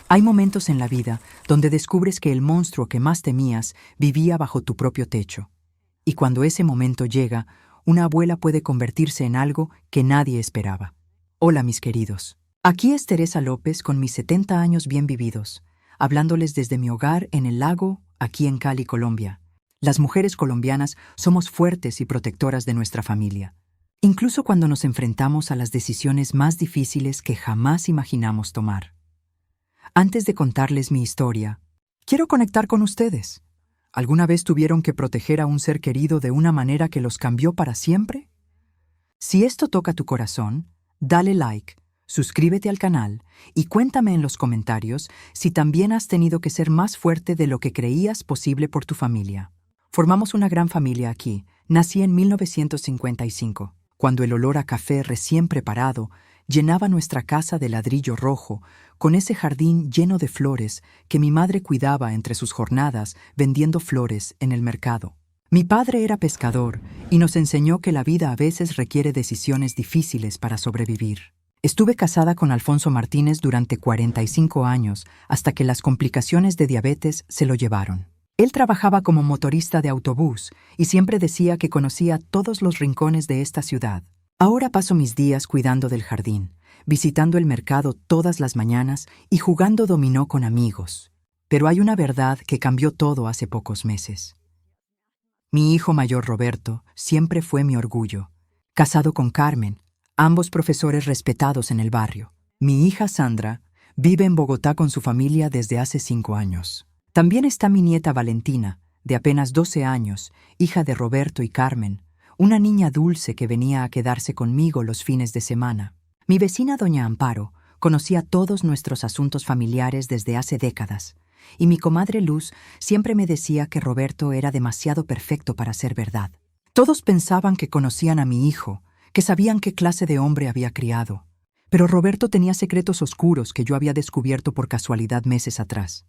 Hay momentos en la vida donde descubres que el monstruo que más temías vivía bajo tu propio techo. Y cuando ese momento llega, una abuela puede convertirse en algo que nadie esperaba. Hola, mis queridos. Aquí es Teresa López con mis 70 años bien vividos, hablándoles desde mi hogar en el lago, aquí en Cali, Colombia. Las mujeres colombianas somos fuertes y protectoras de nuestra familia, incluso cuando nos enfrentamos a las decisiones más difíciles que jamás imaginamos tomar. Antes de contarles mi historia, quiero conectar con ustedes. ¿Alguna vez tuvieron que proteger a un ser querido de una manera que los cambió para siempre? Si esto toca tu corazón, dale like, suscríbete al canal y cuéntame en los comentarios si también has tenido que ser más fuerte de lo que creías posible por tu familia. Formamos una gran familia aquí. Nací en 1955, cuando el olor a café recién preparado llenaba nuestra casa de ladrillo rojo, con ese jardín lleno de flores que mi madre cuidaba entre sus jornadas vendiendo flores en el mercado. Mi padre era pescador y nos enseñó que la vida a veces requiere decisiones difíciles para sobrevivir. Estuve casada con Alfonso Martínez durante 45 años, hasta que las complicaciones de diabetes se lo llevaron. Él trabajaba como motorista de autobús y siempre decía que conocía todos los rincones de esta ciudad. Ahora paso mis días cuidando del jardín, visitando el mercado todas las mañanas y jugando dominó con amigos. Pero hay una verdad que cambió todo hace pocos meses. Mi hijo mayor Roberto siempre fue mi orgullo, casado con Carmen, ambos profesores respetados en el barrio. Mi hija Sandra vive en Bogotá con su familia desde hace 5 años. También está mi nieta Valentina, de apenas 12 años, hija de Roberto y Carmen, una niña dulce que venía a quedarse conmigo los fines de semana. Mi vecina doña Amparo conocía todos nuestros asuntos familiares desde hace décadas, y mi comadre Luz siempre me decía que Roberto era demasiado perfecto para ser verdad. Todos pensaban que conocían a mi hijo, que sabían qué clase de hombre había criado, pero Roberto tenía secretos oscuros que yo había descubierto por casualidad meses atrás.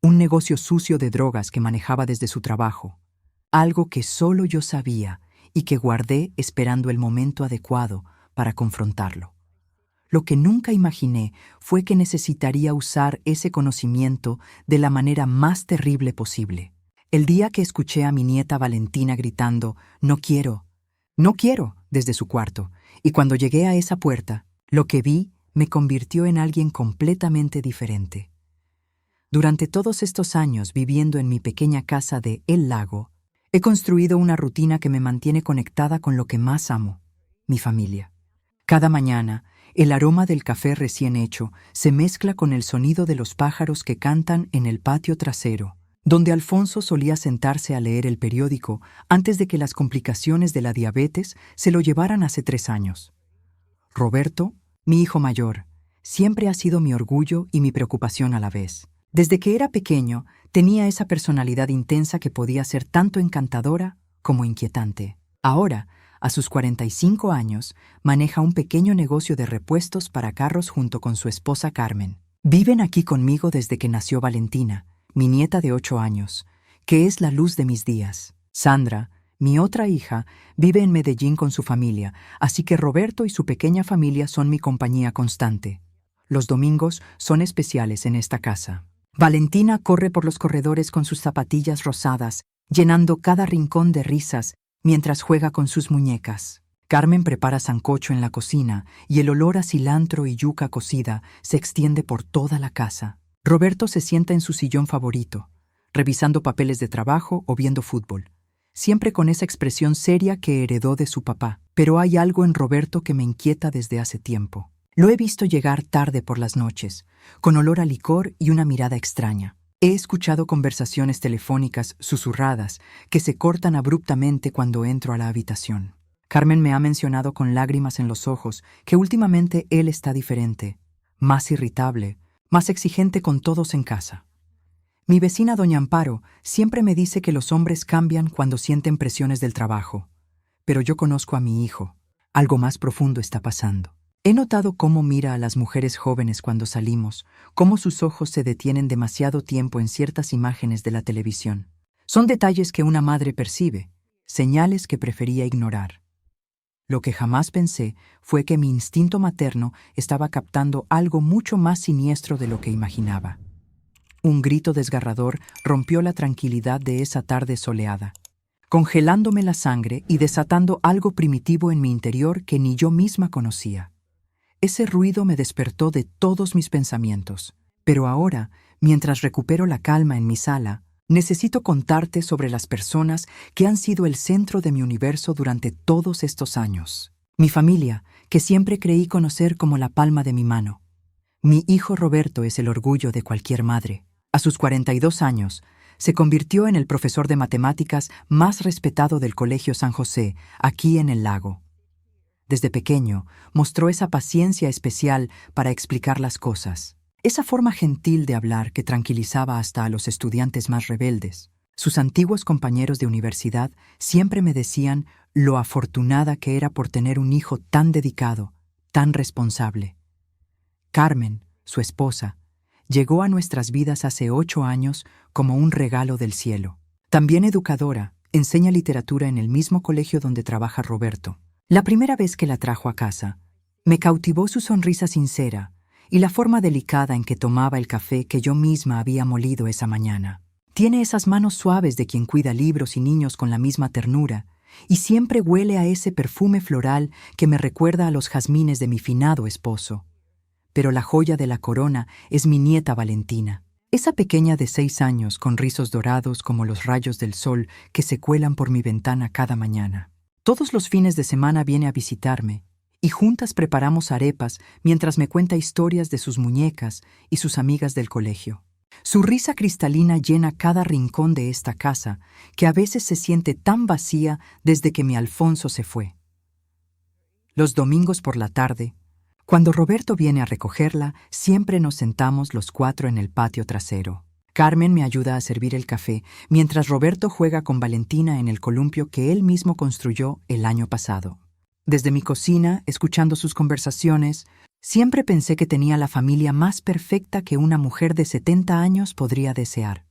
Un negocio sucio de drogas que manejaba desde su trabajo, algo que solo yo sabía y que guardé esperando el momento adecuado para confrontarlo. Lo que nunca imaginé fue que necesitaría usar ese conocimiento de la manera más terrible posible. El día que escuché a mi nieta Valentina gritando "No quiero, no quiero" desde su cuarto, y cuando llegué a esa puerta, lo que vi me convirtió en alguien completamente diferente. Durante todos estos años viviendo en mi pequeña casa de El Lago, he construido una rutina que me mantiene conectada con lo que más amo, mi familia. Cada mañana, el aroma del café recién hecho se mezcla con el sonido de los pájaros que cantan en el patio trasero, donde Alfonso solía sentarse a leer el periódico antes de que las complicaciones de la diabetes se lo llevaran hace 3 años. Roberto, mi hijo mayor, siempre ha sido mi orgullo y mi preocupación a la vez. Desde que era pequeño, tenía esa personalidad intensa que podía ser tanto encantadora como inquietante. Ahora, a sus 45 años, maneja un pequeño negocio de repuestos para carros junto con su esposa Carmen. Viven aquí conmigo desde que nació Valentina, mi nieta de 8 años, que es la luz de mis días. Sandra, mi otra hija, vive en Medellín con su familia, así que Roberto y su pequeña familia son mi compañía constante. Los domingos son especiales en esta casa. Valentina corre por los corredores con sus zapatillas rosadas, llenando cada rincón de risas mientras juega con sus muñecas. Carmen prepara sancocho en la cocina y el olor a cilantro y yuca cocida se extiende por toda la casa. Roberto se sienta en su sillón favorito, revisando papeles de trabajo o viendo fútbol, siempre con esa expresión seria que heredó de su papá. Pero hay algo en Roberto que me inquieta desde hace tiempo. Lo he visto llegar tarde por las noches, con olor a licor y una mirada extraña. He escuchado conversaciones telefónicas susurradas que se cortan abruptamente cuando entro a la habitación. Carmen me ha mencionado con lágrimas en los ojos que últimamente él está diferente, más irritable, más exigente con todos en casa. Mi vecina doña Amparo siempre me dice que los hombres cambian cuando sienten presiones del trabajo, pero yo conozco a mi hijo. Algo más profundo está pasando. He notado cómo mira a las mujeres jóvenes cuando salimos, cómo sus ojos se detienen demasiado tiempo en ciertas imágenes de la televisión. Son detalles que una madre percibe, señales que prefería ignorar. Lo que jamás pensé fue que mi instinto materno estaba captando algo mucho más siniestro de lo que imaginaba. Un grito desgarrador rompió la tranquilidad de esa tarde soleada, congelándome la sangre y desatando algo primitivo en mi interior que ni yo misma conocía. Ese ruido me despertó de todos mis pensamientos, pero ahora, mientras recupero la calma en mi sala, necesito contarte sobre las personas que han sido el centro de mi universo durante todos estos años. Mi familia, que siempre creí conocer como la palma de mi mano. Mi hijo Roberto es el orgullo de cualquier madre. A sus 42 años, se convirtió en el profesor de matemáticas más respetado del Colegio San José, aquí en el lago. Desde pequeño, mostró esa paciencia especial para explicar las cosas. Esa forma gentil de hablar que tranquilizaba hasta a los estudiantes más rebeldes. Sus antiguos compañeros de universidad siempre me decían lo afortunada que era por tener un hijo tan dedicado, tan responsable. Carmen, su esposa, llegó a nuestras vidas hace 8 años como un regalo del cielo. También educadora, enseña literatura en el mismo colegio donde trabaja Roberto. La primera vez que la trajo a casa, me cautivó su sonrisa sincera y la forma delicada en que tomaba el café que yo misma había molido esa mañana. Tiene esas manos suaves de quien cuida libros y niños con la misma ternura, y siempre huele a ese perfume floral que me recuerda a los jazmines de mi finado esposo. Pero la joya de la corona es mi nieta Valentina, esa pequeña de 6 años con rizos dorados como los rayos del sol que se cuelan por mi ventana cada mañana. Todos los fines de semana viene a visitarme, y juntas preparamos arepas mientras me cuenta historias de sus muñecas y sus amigas del colegio. Su risa cristalina llena cada rincón de esta casa, que a veces se siente tan vacía desde que mi Alfonso se fue. Los domingos por la tarde, cuando Roberto viene a recogerla, siempre nos sentamos los 4 en el patio trasero. Carmen me ayuda a servir el café, mientras Roberto juega con Valentina en el columpio que él mismo construyó el año pasado. Desde mi cocina, escuchando sus conversaciones, siempre pensé que tenía la familia más perfecta que una mujer de 70 años podría desear.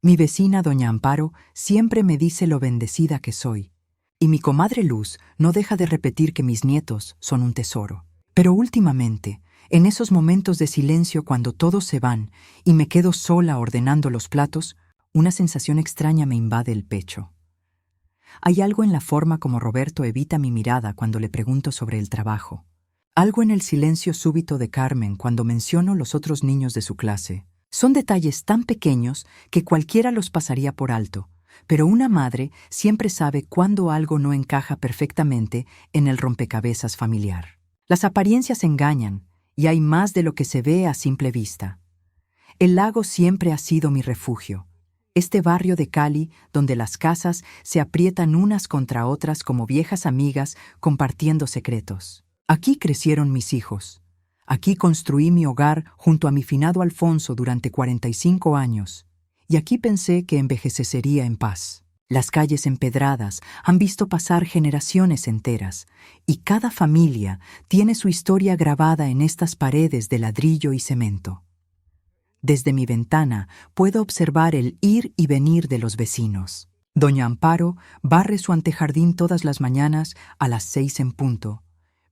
Mi vecina, doña Amparo, siempre me dice lo bendecida que soy, y mi comadre Luz no deja de repetir que mis nietos son un tesoro. Pero últimamente, en esos momentos de silencio cuando todos se van y me quedo sola ordenando los platos, una sensación extraña me invade el pecho. Hay algo en la forma como Roberto evita mi mirada cuando le pregunto sobre el trabajo. Algo en el silencio súbito de Carmen cuando menciono los otros niños de su clase. Son detalles tan pequeños que cualquiera los pasaría por alto, pero una madre siempre sabe cuándo algo no encaja perfectamente en el rompecabezas familiar. Las apariencias engañan, y hay más de lo que se ve a simple vista. El lago siempre ha sido mi refugio. Este barrio de Cali, donde las casas se aprietan unas contra otras como viejas amigas compartiendo secretos. Aquí crecieron mis hijos. Aquí construí mi hogar junto a mi finado Alfonso durante 45 años. Y aquí pensé que envejecería en paz. Las calles empedradas han visto pasar generaciones enteras, y cada familia tiene su historia grabada en estas paredes de ladrillo y cemento. Desde mi ventana puedo observar el ir y venir de los vecinos. Doña Amparo barre su antejardín todas las mañanas a las 6 en punto,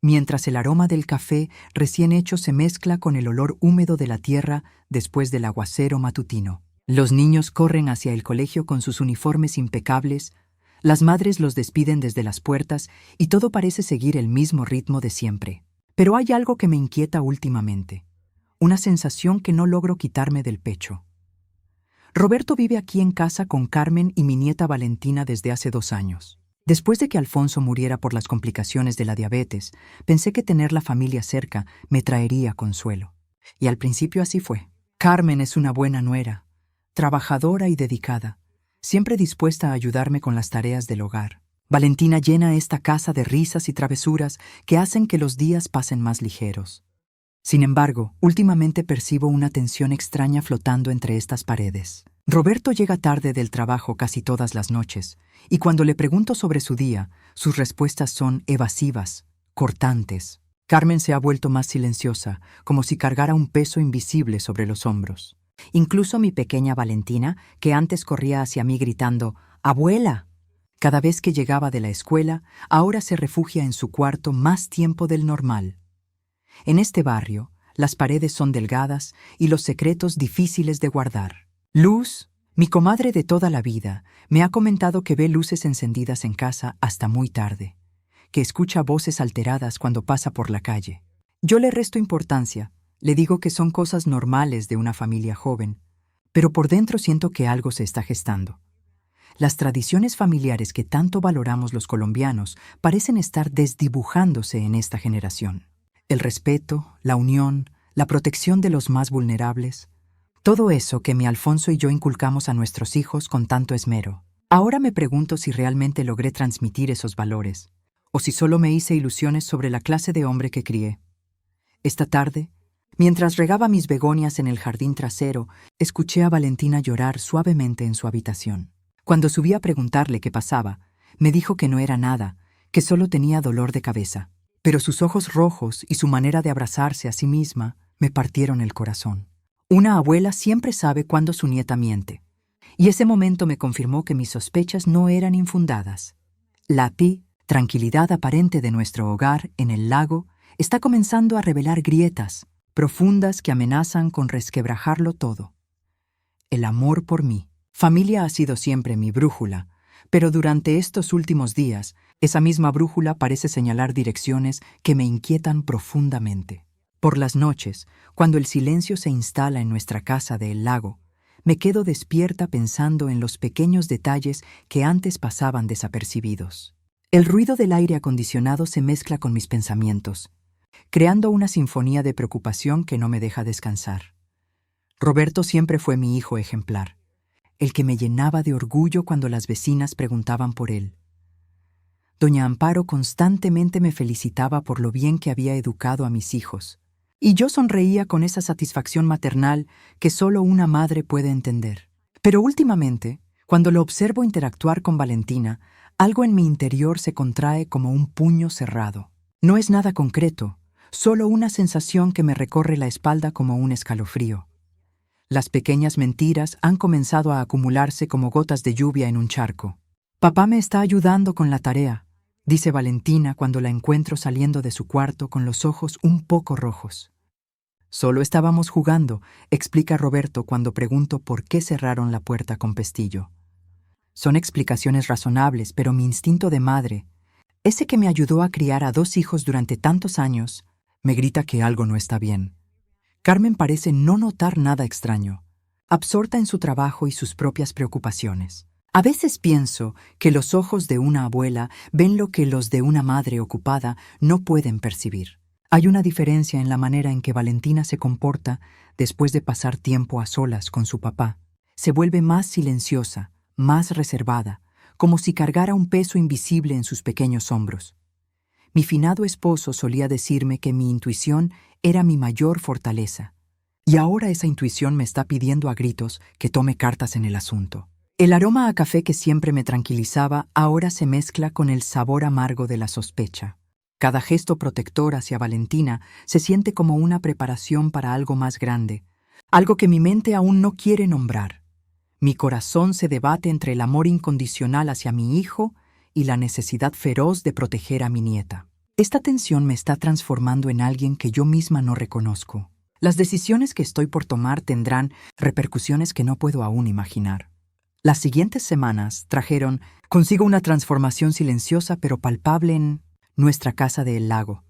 mientras el aroma del café recién hecho se mezcla con el olor húmedo de la tierra después del aguacero matutino. Los niños corren hacia el colegio con sus uniformes impecables, las madres los despiden desde las puertas y todo parece seguir el mismo ritmo de siempre. Pero hay algo que me inquieta últimamente. Una sensación que no logro quitarme del pecho. Roberto vive aquí en casa con Carmen y mi nieta Valentina desde hace 2 años. Después de que Alfonso muriera por las complicaciones de la diabetes, pensé que tener la familia cerca me traería consuelo. Y al principio así fue. Carmen es una buena nuera, trabajadora y dedicada, siempre dispuesta a ayudarme con las tareas del hogar. Valentina llena esta casa de risas y travesuras que hacen que los días pasen más ligeros. Sin embargo, últimamente percibo una tensión extraña flotando entre estas paredes. Roberto llega tarde del trabajo casi todas las noches, y cuando le pregunto sobre su día, sus respuestas son evasivas, cortantes. Carmen se ha vuelto más silenciosa, como si cargara un peso invisible sobre los hombros. Incluso mi pequeña Valentina, que antes corría hacia mí gritando «¡Abuela!», Cada vez que llegaba de la escuela, ahora se refugia en su cuarto más tiempo del normal. En este barrio, las paredes son delgadas y los secretos difíciles de guardar. Luz, mi comadre de toda la vida, me ha comentado que ve luces encendidas en casa hasta muy tarde, que escucha voces alteradas cuando pasa por la calle. Yo le resto importancia, le digo que son cosas normales de una familia joven, pero por dentro siento que algo se está gestando. Las tradiciones familiares que tanto valoramos los colombianos parecen estar desdibujándose en esta generación. El respeto, la unión, la protección de los más vulnerables, todo eso que mi Alfonso y yo inculcamos a nuestros hijos con tanto esmero. Ahora me pregunto si realmente logré transmitir esos valores, o si solo me hice ilusiones sobre la clase de hombre que crié. Esta tarde, mientras regaba mis begonias en el jardín trasero, escuché a Valentina llorar suavemente en su habitación. Cuando subí a preguntarle qué pasaba, me dijo que no era nada, que solo tenía dolor de cabeza. Pero sus ojos rojos y su manera de abrazarse a sí misma me partieron el corazón. Una abuela siempre sabe cuándo su nieta miente, y ese momento me confirmó que mis sospechas no eran infundadas. La tranquilidad aparente de nuestro hogar en el lago está comenzando a revelar grietas profundas que amenazan con resquebrajarlo todo. El amor por mí. Familia ha sido siempre mi brújula, pero durante estos últimos días, esa misma brújula parece señalar direcciones que me inquietan profundamente. Por las noches, cuando el silencio se instala en nuestra casa de El Lago, me quedo despierta pensando en los pequeños detalles que antes pasaban desapercibidos. El ruido del aire acondicionado se mezcla con mis pensamientos, creando una sinfonía de preocupación que no me deja descansar. Roberto siempre fue mi hijo ejemplar, el que me llenaba de orgullo cuando las vecinas preguntaban por él. Doña Amparo constantemente me felicitaba por lo bien que había educado a mis hijos, y yo sonreía con esa satisfacción maternal que solo una madre puede entender. Pero últimamente, cuando lo observo interactuar con Valentina, algo en mi interior se contrae como un puño cerrado. No es nada concreto, solo una sensación que me recorre la espalda como un escalofrío. Las pequeñas mentiras han comenzado a acumularse como gotas de lluvia en un charco. «Papá me está ayudando con la tarea», dice Valentina cuando la encuentro saliendo de su cuarto con los ojos un poco rojos. «Solo estábamos jugando», explica Roberto cuando pregunto por qué cerraron la puerta con pestillo. Son explicaciones razonables, pero mi instinto de madre, ese que me ayudó a criar a 2 hijos durante tantos años, me grita que algo no está bien. Carmen parece no notar nada extraño, absorta en su trabajo y sus propias preocupaciones. A veces pienso que los ojos de una abuela ven lo que los de una madre ocupada no pueden percibir. Hay una diferencia en la manera en que Valentina se comporta después de pasar tiempo a solas con su papá. Se vuelve más silenciosa, más reservada, como si cargara un peso invisible en sus pequeños hombros. Mi finado esposo solía decirme que mi intuición era mi mayor fortaleza, y ahora esa intuición me está pidiendo a gritos que tome cartas en el asunto. El aroma a café que siempre me tranquilizaba ahora se mezcla con el sabor amargo de la sospecha. Cada gesto protector hacia Valentina se siente como una preparación para algo más grande, algo que mi mente aún no quiere nombrar. Mi corazón se debate entre el amor incondicional hacia mi hijo y la necesidad feroz de proteger a mi nieta. Esta tensión me está transformando en alguien que yo misma no reconozco. Las decisiones que estoy por tomar tendrán repercusiones que no puedo aún imaginar. Las siguientes semanas trajeron consigo una transformación silenciosa pero palpable en nuestra casa de El Lago.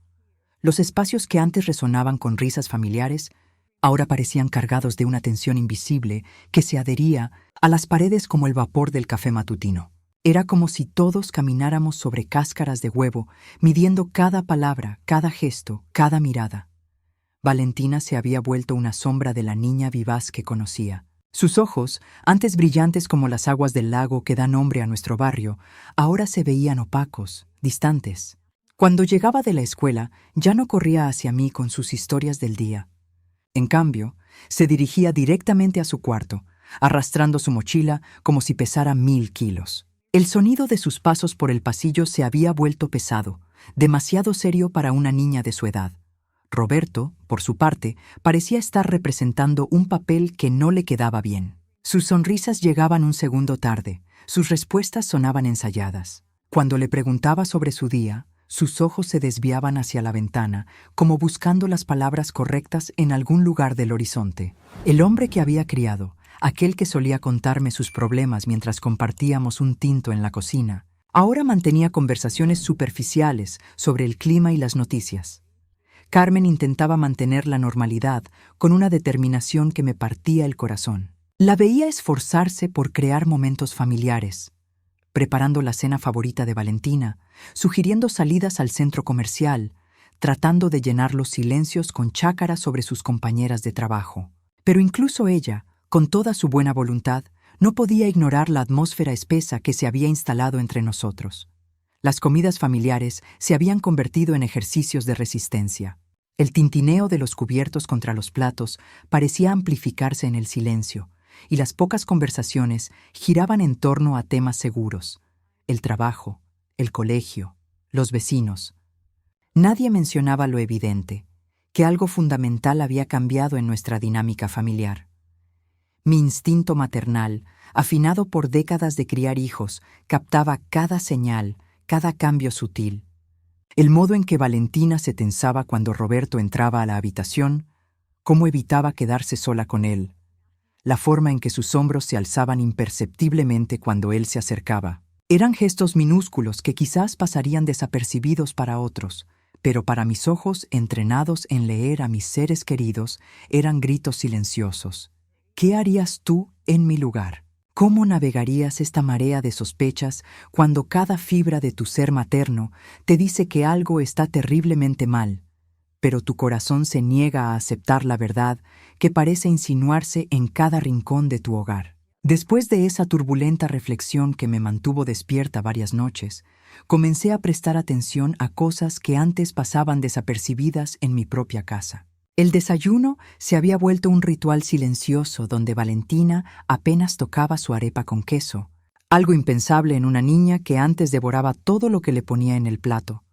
Los espacios que antes resonaban con risas familiares ahora parecían cargados de una tensión invisible que se adhería a las paredes como el vapor del café matutino. Era como si todos camináramos sobre cáscaras de huevo, midiendo cada palabra, cada gesto, cada mirada. Valentina se había vuelto una sombra de la niña vivaz que conocía. Sus ojos, antes brillantes como las aguas del lago que da nombre a nuestro barrio, ahora se veían opacos, distantes. Cuando llegaba de la escuela, ya no corría hacia mí con sus historias del día. En cambio, se dirigía directamente a su cuarto, arrastrando su mochila como si pesara 1000 kilos. El sonido de sus pasos por el pasillo se había vuelto pesado, demasiado serio para una niña de su edad. Roberto, por su parte, parecía estar representando un papel que no le quedaba bien. Sus sonrisas llegaban un segundo tarde, sus respuestas sonaban ensayadas. Cuando le preguntaba sobre su día, sus ojos se desviaban hacia la ventana, como buscando las palabras correctas en algún lugar del horizonte. El hombre que había criado, aquel que solía contarme sus problemas mientras compartíamos un tinto en la cocina, ahora mantenía conversaciones superficiales sobre el clima y las noticias. Carmen intentaba mantener la normalidad con una determinación que me partía el corazón. La veía esforzarse por crear momentos familiares, preparando la cena favorita de Valentina, sugiriendo salidas al centro comercial, tratando de llenar los silencios con chácaras sobre sus compañeras de trabajo. Pero incluso ella, con toda su buena voluntad, no podía ignorar la atmósfera espesa que se había instalado entre nosotros. Las comidas familiares se habían convertido en ejercicios de resistencia. El tintineo de los cubiertos contra los platos parecía amplificarse en el silencio, y las pocas conversaciones giraban en torno a temas seguros: el trabajo, el colegio, los vecinos. Nadie mencionaba lo evidente, que algo fundamental había cambiado en nuestra dinámica familiar. Mi instinto maternal, afinado por décadas de criar hijos, captaba cada señal, cada cambio sutil. El modo en que Valentina se tensaba cuando Roberto entraba a la habitación, cómo evitaba quedarse sola con él, la forma en que sus hombros se alzaban imperceptiblemente cuando él se acercaba. Eran gestos minúsculos que quizás pasarían desapercibidos para otros, pero para mis ojos, entrenados en leer a mis seres queridos, eran gritos silenciosos. ¿Qué harías tú en mi lugar? ¿Cómo navegarías esta marea de sospechas cuando cada fibra de tu ser materno te dice que algo está terriblemente mal, pero tu corazón se niega a aceptar la verdad que parece insinuarse en cada rincón de tu hogar? Después de esa turbulenta reflexión que me mantuvo despierta varias noches, comencé a prestar atención a cosas que antes pasaban desapercibidas en mi propia casa. El desayuno se había vuelto un ritual silencioso donde Valentina apenas tocaba su arepa con queso, algo impensable en una niña que antes devoraba todo lo que le ponía en el plato.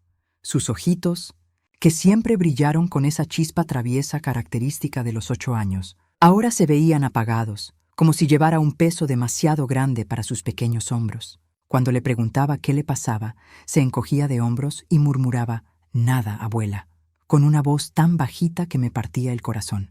Sus ojitos, que siempre brillaron con esa chispa traviesa característica de los 8 años, ahora se veían apagados, como si llevara un peso demasiado grande para sus pequeños hombros. Cuando le preguntaba qué le pasaba, se encogía de hombros y murmuraba: «Nada, abuela», con una voz tan bajita que me partía el corazón.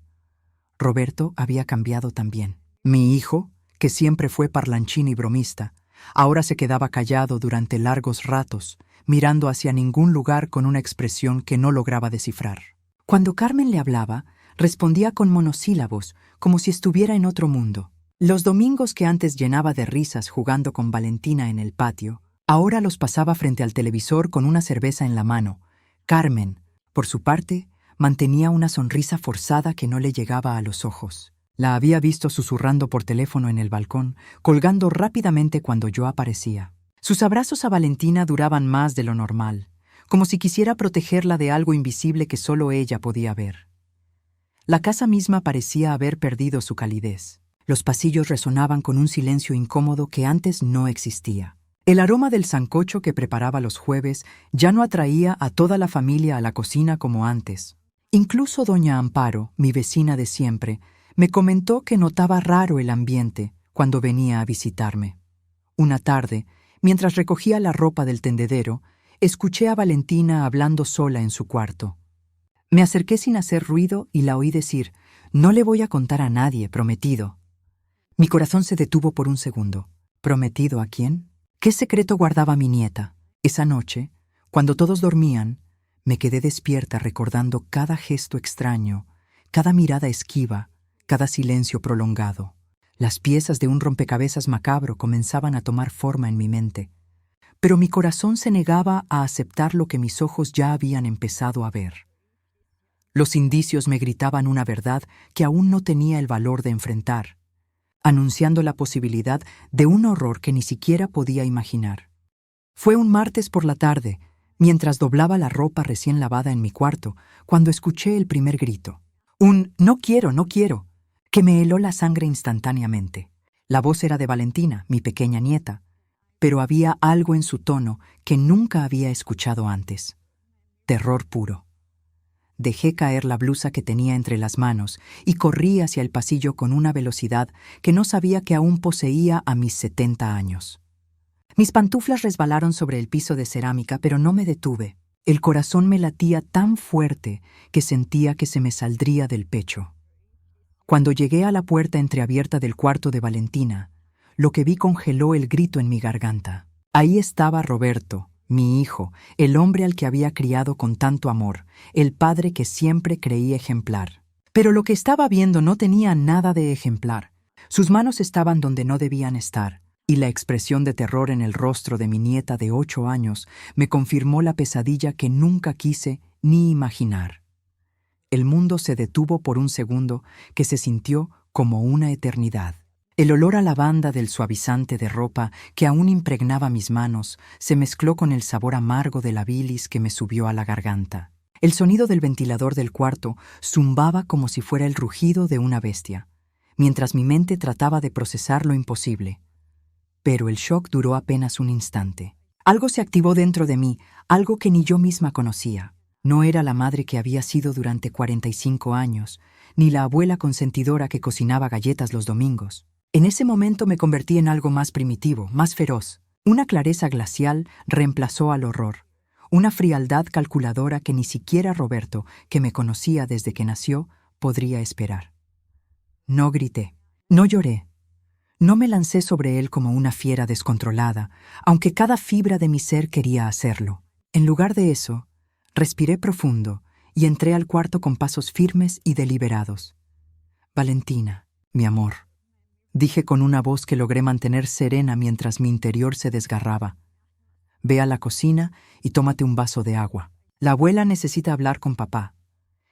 Roberto había cambiado también. Mi hijo, que siempre fue parlanchín y bromista, ahora se quedaba callado durante largos ratos, mirando hacia ningún lugar con una expresión que no lograba descifrar. Cuando Carmen le hablaba, respondía con monosílabos, como si estuviera en otro mundo. Los domingos que antes llenaba de risas jugando con Valentina en el patio, ahora los pasaba frente al televisor con una cerveza en la mano. Carmen, por su parte, mantenía una sonrisa forzada que no le llegaba a los ojos. La había visto susurrando por teléfono en el balcón, colgando rápidamente cuando yo aparecía. Sus abrazos a Valentina duraban más de lo normal, como si quisiera protegerla de algo invisible que solo ella podía ver. La casa misma parecía haber perdido su calidez. Los pasillos resonaban con un silencio incómodo que antes no existía. El aroma del sancocho que preparaba los jueves ya no atraía a toda la familia a la cocina como antes. Incluso doña Amparo, mi vecina de siempre, me comentó que notaba raro el ambiente cuando venía a visitarme. Una tarde, mientras recogía la ropa del tendedero, escuché a Valentina hablando sola en su cuarto. Me acerqué sin hacer ruido y la oí decir: «No le voy a contar a nadie, prometido». Mi corazón se detuvo por un segundo. ¿Prometido a quién? ¿Qué secreto guardaba mi nieta? Esa noche, cuando todos dormían, me quedé despierta recordando cada gesto extraño, cada mirada esquiva, cada silencio prolongado. Las piezas de un rompecabezas macabro comenzaban a tomar forma en mi mente, pero mi corazón se negaba a aceptar lo que mis ojos ya habían empezado a ver. Los indicios me gritaban una verdad que aún no tenía el valor de enfrentar, anunciando la posibilidad de un horror que ni siquiera podía imaginar. Fue un martes por la tarde, mientras doblaba la ropa recién lavada en mi cuarto, cuando escuché el primer grito. Un «no quiero, no quiero», que me heló la sangre instantáneamente. La voz era de Valentina, mi pequeña nieta, pero había algo en su tono que nunca había escuchado antes. Terror puro. Dejé caer la blusa que tenía entre las manos y corrí hacia el pasillo con una velocidad que no sabía que aún poseía a mis 70 años. Mis pantuflas resbalaron sobre el piso de cerámica, pero no me detuve. El corazón me latía tan fuerte que sentía que se me saldría del pecho. Cuando llegué a la puerta entreabierta del cuarto de Valentina, lo que vi congeló el grito en mi garganta. Ahí estaba Roberto, mi hijo, el hombre al que había criado con tanto amor, el padre que siempre creí ejemplar. Pero lo que estaba viendo no tenía nada de ejemplar. Sus manos estaban donde no debían estar, y la expresión de terror en el rostro de mi nieta de 8 años me confirmó la pesadilla que nunca quise ni imaginar. El mundo se detuvo por un segundo que se sintió como una eternidad. El olor a lavanda del suavizante de ropa que aún impregnaba mis manos se mezcló con el sabor amargo de la bilis que me subió a la garganta. El sonido del ventilador del cuarto zumbaba como si fuera el rugido de una bestia, mientras mi mente trataba de procesar lo imposible. Pero el shock duró apenas un instante. Algo se activó dentro de mí, algo que ni yo misma conocía. No era la madre que había sido durante 45 años, ni la abuela consentidora que cocinaba galletas los domingos. En ese momento me convertí en algo más primitivo, más feroz. Una clareza glacial reemplazó al horror. Una frialdad calculadora que ni siquiera Roberto, que me conocía desde que nació, podría esperar. No grité, no lloré. No me lancé sobre él como una fiera descontrolada, aunque cada fibra de mi ser quería hacerlo. En lugar de eso, respiré profundo y entré al cuarto con pasos firmes y deliberados. «Valentina, mi amor», dije con una voz que logré mantener serena mientras mi interior se desgarraba. «Ve a la cocina y tómate un vaso de agua. La abuela necesita hablar con papá».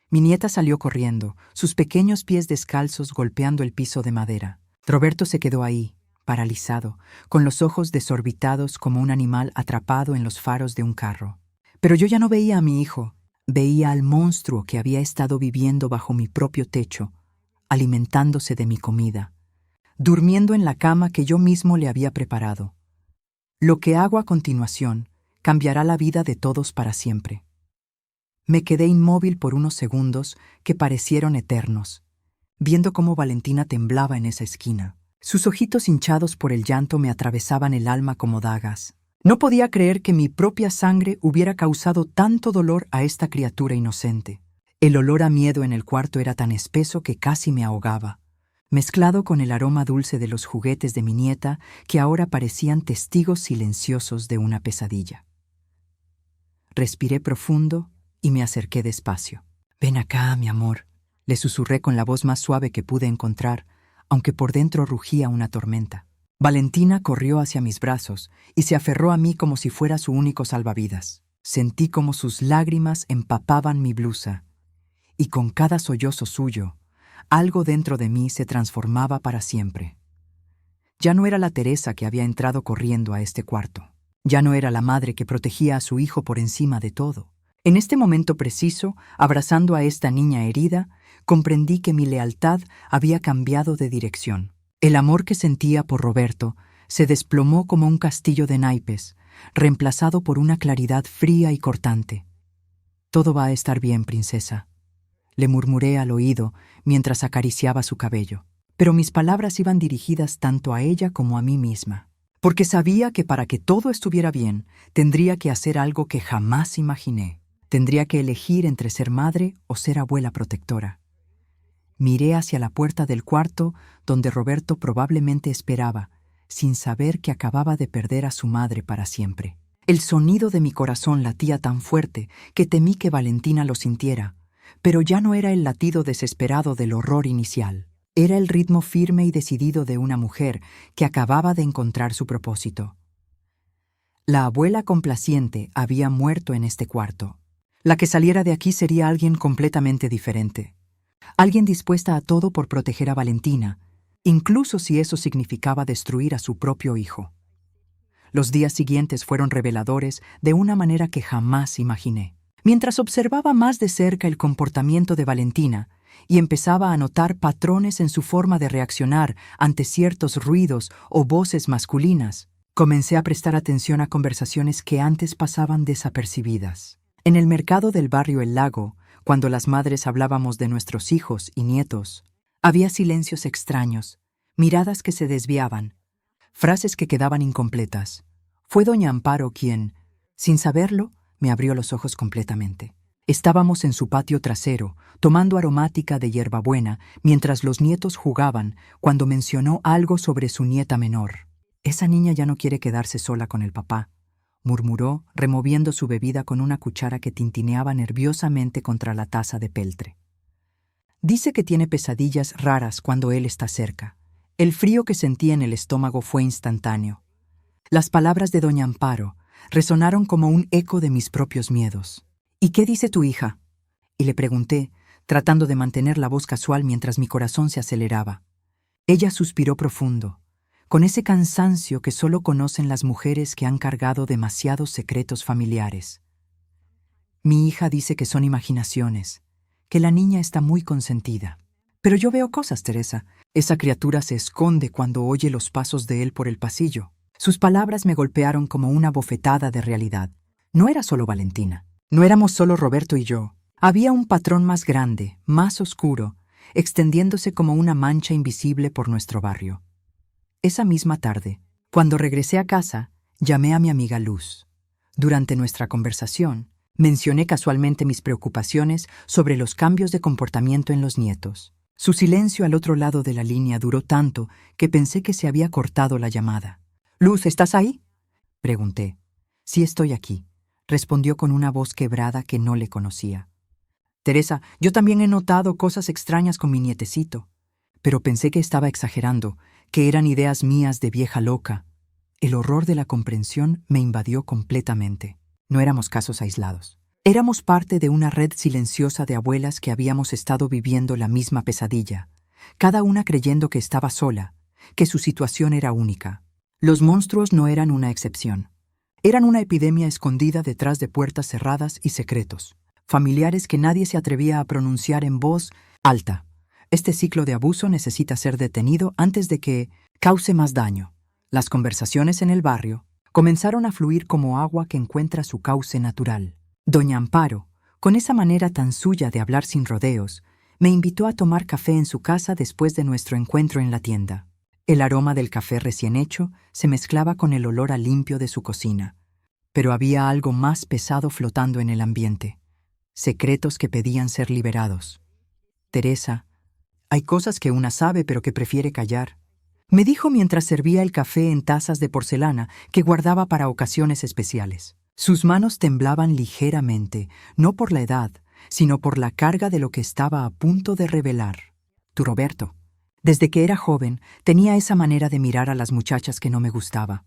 Mi nieta salió corriendo, sus pequeños pies descalzos golpeando el piso de madera. Roberto se quedó ahí, paralizado, con los ojos desorbitados como un animal atrapado en los faros de un carro. Pero yo ya no veía a mi hijo, veía al monstruo que había estado viviendo bajo mi propio techo, alimentándose de mi comida, durmiendo en la cama que yo mismo le había preparado. Lo que hago a continuación cambiará la vida de todos para siempre. Me quedé inmóvil por unos segundos que parecieron eternos, viendo cómo Valentina temblaba en esa esquina. Sus ojitos hinchados por el llanto me atravesaban el alma como dagas. No podía creer que mi propia sangre hubiera causado tanto dolor a esta criatura inocente. El olor a miedo en el cuarto era tan espeso que casi me ahogaba, mezclado con el aroma dulce de los juguetes de mi nieta que ahora parecían testigos silenciosos de una pesadilla. Respiré profundo y me acerqué despacio. «Ven acá, mi amor», le susurré con la voz más suave que pude encontrar, aunque por dentro rugía una tormenta. Valentina corrió hacia mis brazos y se aferró a mí como si fuera su único salvavidas. Sentí como sus lágrimas empapaban mi blusa, y con cada sollozo suyo, algo dentro de mí se transformaba para siempre. Ya no era la Teresa que había entrado corriendo a este cuarto. Ya no era la madre que protegía a su hijo por encima de todo. En este momento preciso, abrazando a esta niña herida, comprendí que mi lealtad había cambiado de dirección. El amor que sentía por Roberto se desplomó como un castillo de naipes, reemplazado por una claridad fría y cortante. «Todo va a estar bien, princesa», le murmuré al oído mientras acariciaba su cabello. Pero mis palabras iban dirigidas tanto a ella como a mí misma, porque sabía que para que todo estuviera bien, tendría que hacer algo que jamás imaginé. Tendría que elegir entre ser madre o ser abuela protectora. Miré hacia la puerta del cuarto donde Roberto probablemente esperaba, sin saber que acababa de perder a su madre para siempre. El sonido de mi corazón latía tan fuerte que temí que Valentina lo sintiera, pero ya no era el latido desesperado del horror inicial. Era el ritmo firme y decidido de una mujer que acababa de encontrar su propósito. La abuela complaciente había muerto en este cuarto. La que saliera de aquí sería alguien completamente diferente. Alguien dispuesta a todo por proteger a Valentina, incluso si eso significaba destruir a su propio hijo. Los días siguientes fueron reveladores de una manera que jamás imaginé. Mientras observaba más de cerca el comportamiento de Valentina y empezaba a notar patrones en su forma de reaccionar ante ciertos ruidos o voces masculinas, comencé a prestar atención a conversaciones que antes pasaban desapercibidas. En el mercado del barrio El Lago, cuando las madres hablábamos de nuestros hijos y nietos, había silencios extraños, miradas que se desviaban, frases que quedaban incompletas. Fue doña Amparo quien, sin saberlo, me abrió los ojos completamente. Estábamos en su patio trasero, tomando aromática de hierbabuena, mientras los nietos jugaban, cuando mencionó algo sobre su nieta menor. «Esa niña ya no quiere quedarse sola con el papá», murmuró, removiendo su bebida con una cuchara que tintineaba nerviosamente contra la taza de peltre. «Dice que tiene pesadillas raras cuando él está cerca». El frío que sentí en el estómago fue instantáneo. Las palabras de doña Amparo resonaron como un eco de mis propios miedos. «¿Y qué dice tu hija?», y le pregunté, tratando de mantener la voz casual mientras mi corazón se aceleraba. Ella suspiró profundo, con ese cansancio que solo conocen las mujeres que han cargado demasiados secretos familiares. «Mi hija dice que son imaginaciones, que la niña está muy consentida. Pero yo veo cosas, Teresa. Esa criatura se esconde cuando oye los pasos de él por el pasillo». Sus palabras me golpearon como una bofetada de realidad. No era solo Valentina. No éramos solo Roberto y yo. Había un patrón más grande, más oscuro, extendiéndose como una mancha invisible por nuestro barrio. Esa misma tarde, cuando regresé a casa, llamé a mi amiga Luz. Durante nuestra conversación, mencioné casualmente mis preocupaciones sobre los cambios de comportamiento en los nietos. Su silencio al otro lado de la línea duró tanto que pensé que se había cortado la llamada. «Luz, ¿estás ahí?», pregunté. «Sí, estoy aquí», respondió con una voz quebrada que no le conocía. «Teresa, yo también he notado cosas extrañas con mi nietecito, pero pensé que estaba exagerando, que eran ideas mías de vieja loca». El horror de la comprensión me invadió completamente. No éramos casos aislados. Éramos parte de una red silenciosa de abuelas que habíamos estado viviendo la misma pesadilla, cada una creyendo que estaba sola, que su situación era única. Los monstruos no eran una excepción. Eran una epidemia escondida detrás de puertas cerradas y secretos, familiares que nadie se atrevía a pronunciar en voz alta. Este ciclo de abuso necesita ser detenido antes de que cause más daño. Las conversaciones en el barrio comenzaron a fluir como agua que encuentra su cauce natural. Doña Amparo, con esa manera tan suya de hablar sin rodeos, me invitó a tomar café en su casa después de nuestro encuentro en la tienda. El aroma del café recién hecho se mezclaba con el olor a limpio de su cocina. Pero había algo más pesado flotando en el ambiente. Secretos que pedían ser liberados. «Teresa, hay cosas que una sabe pero que prefiere callar», me dijo mientras servía el café en tazas de porcelana que guardaba para ocasiones especiales. Sus manos temblaban ligeramente, no por la edad, sino por la carga de lo que estaba a punto de revelar. «Tu Roberto». Desde que era joven, tenía esa manera de mirar a las muchachas que no me gustaba.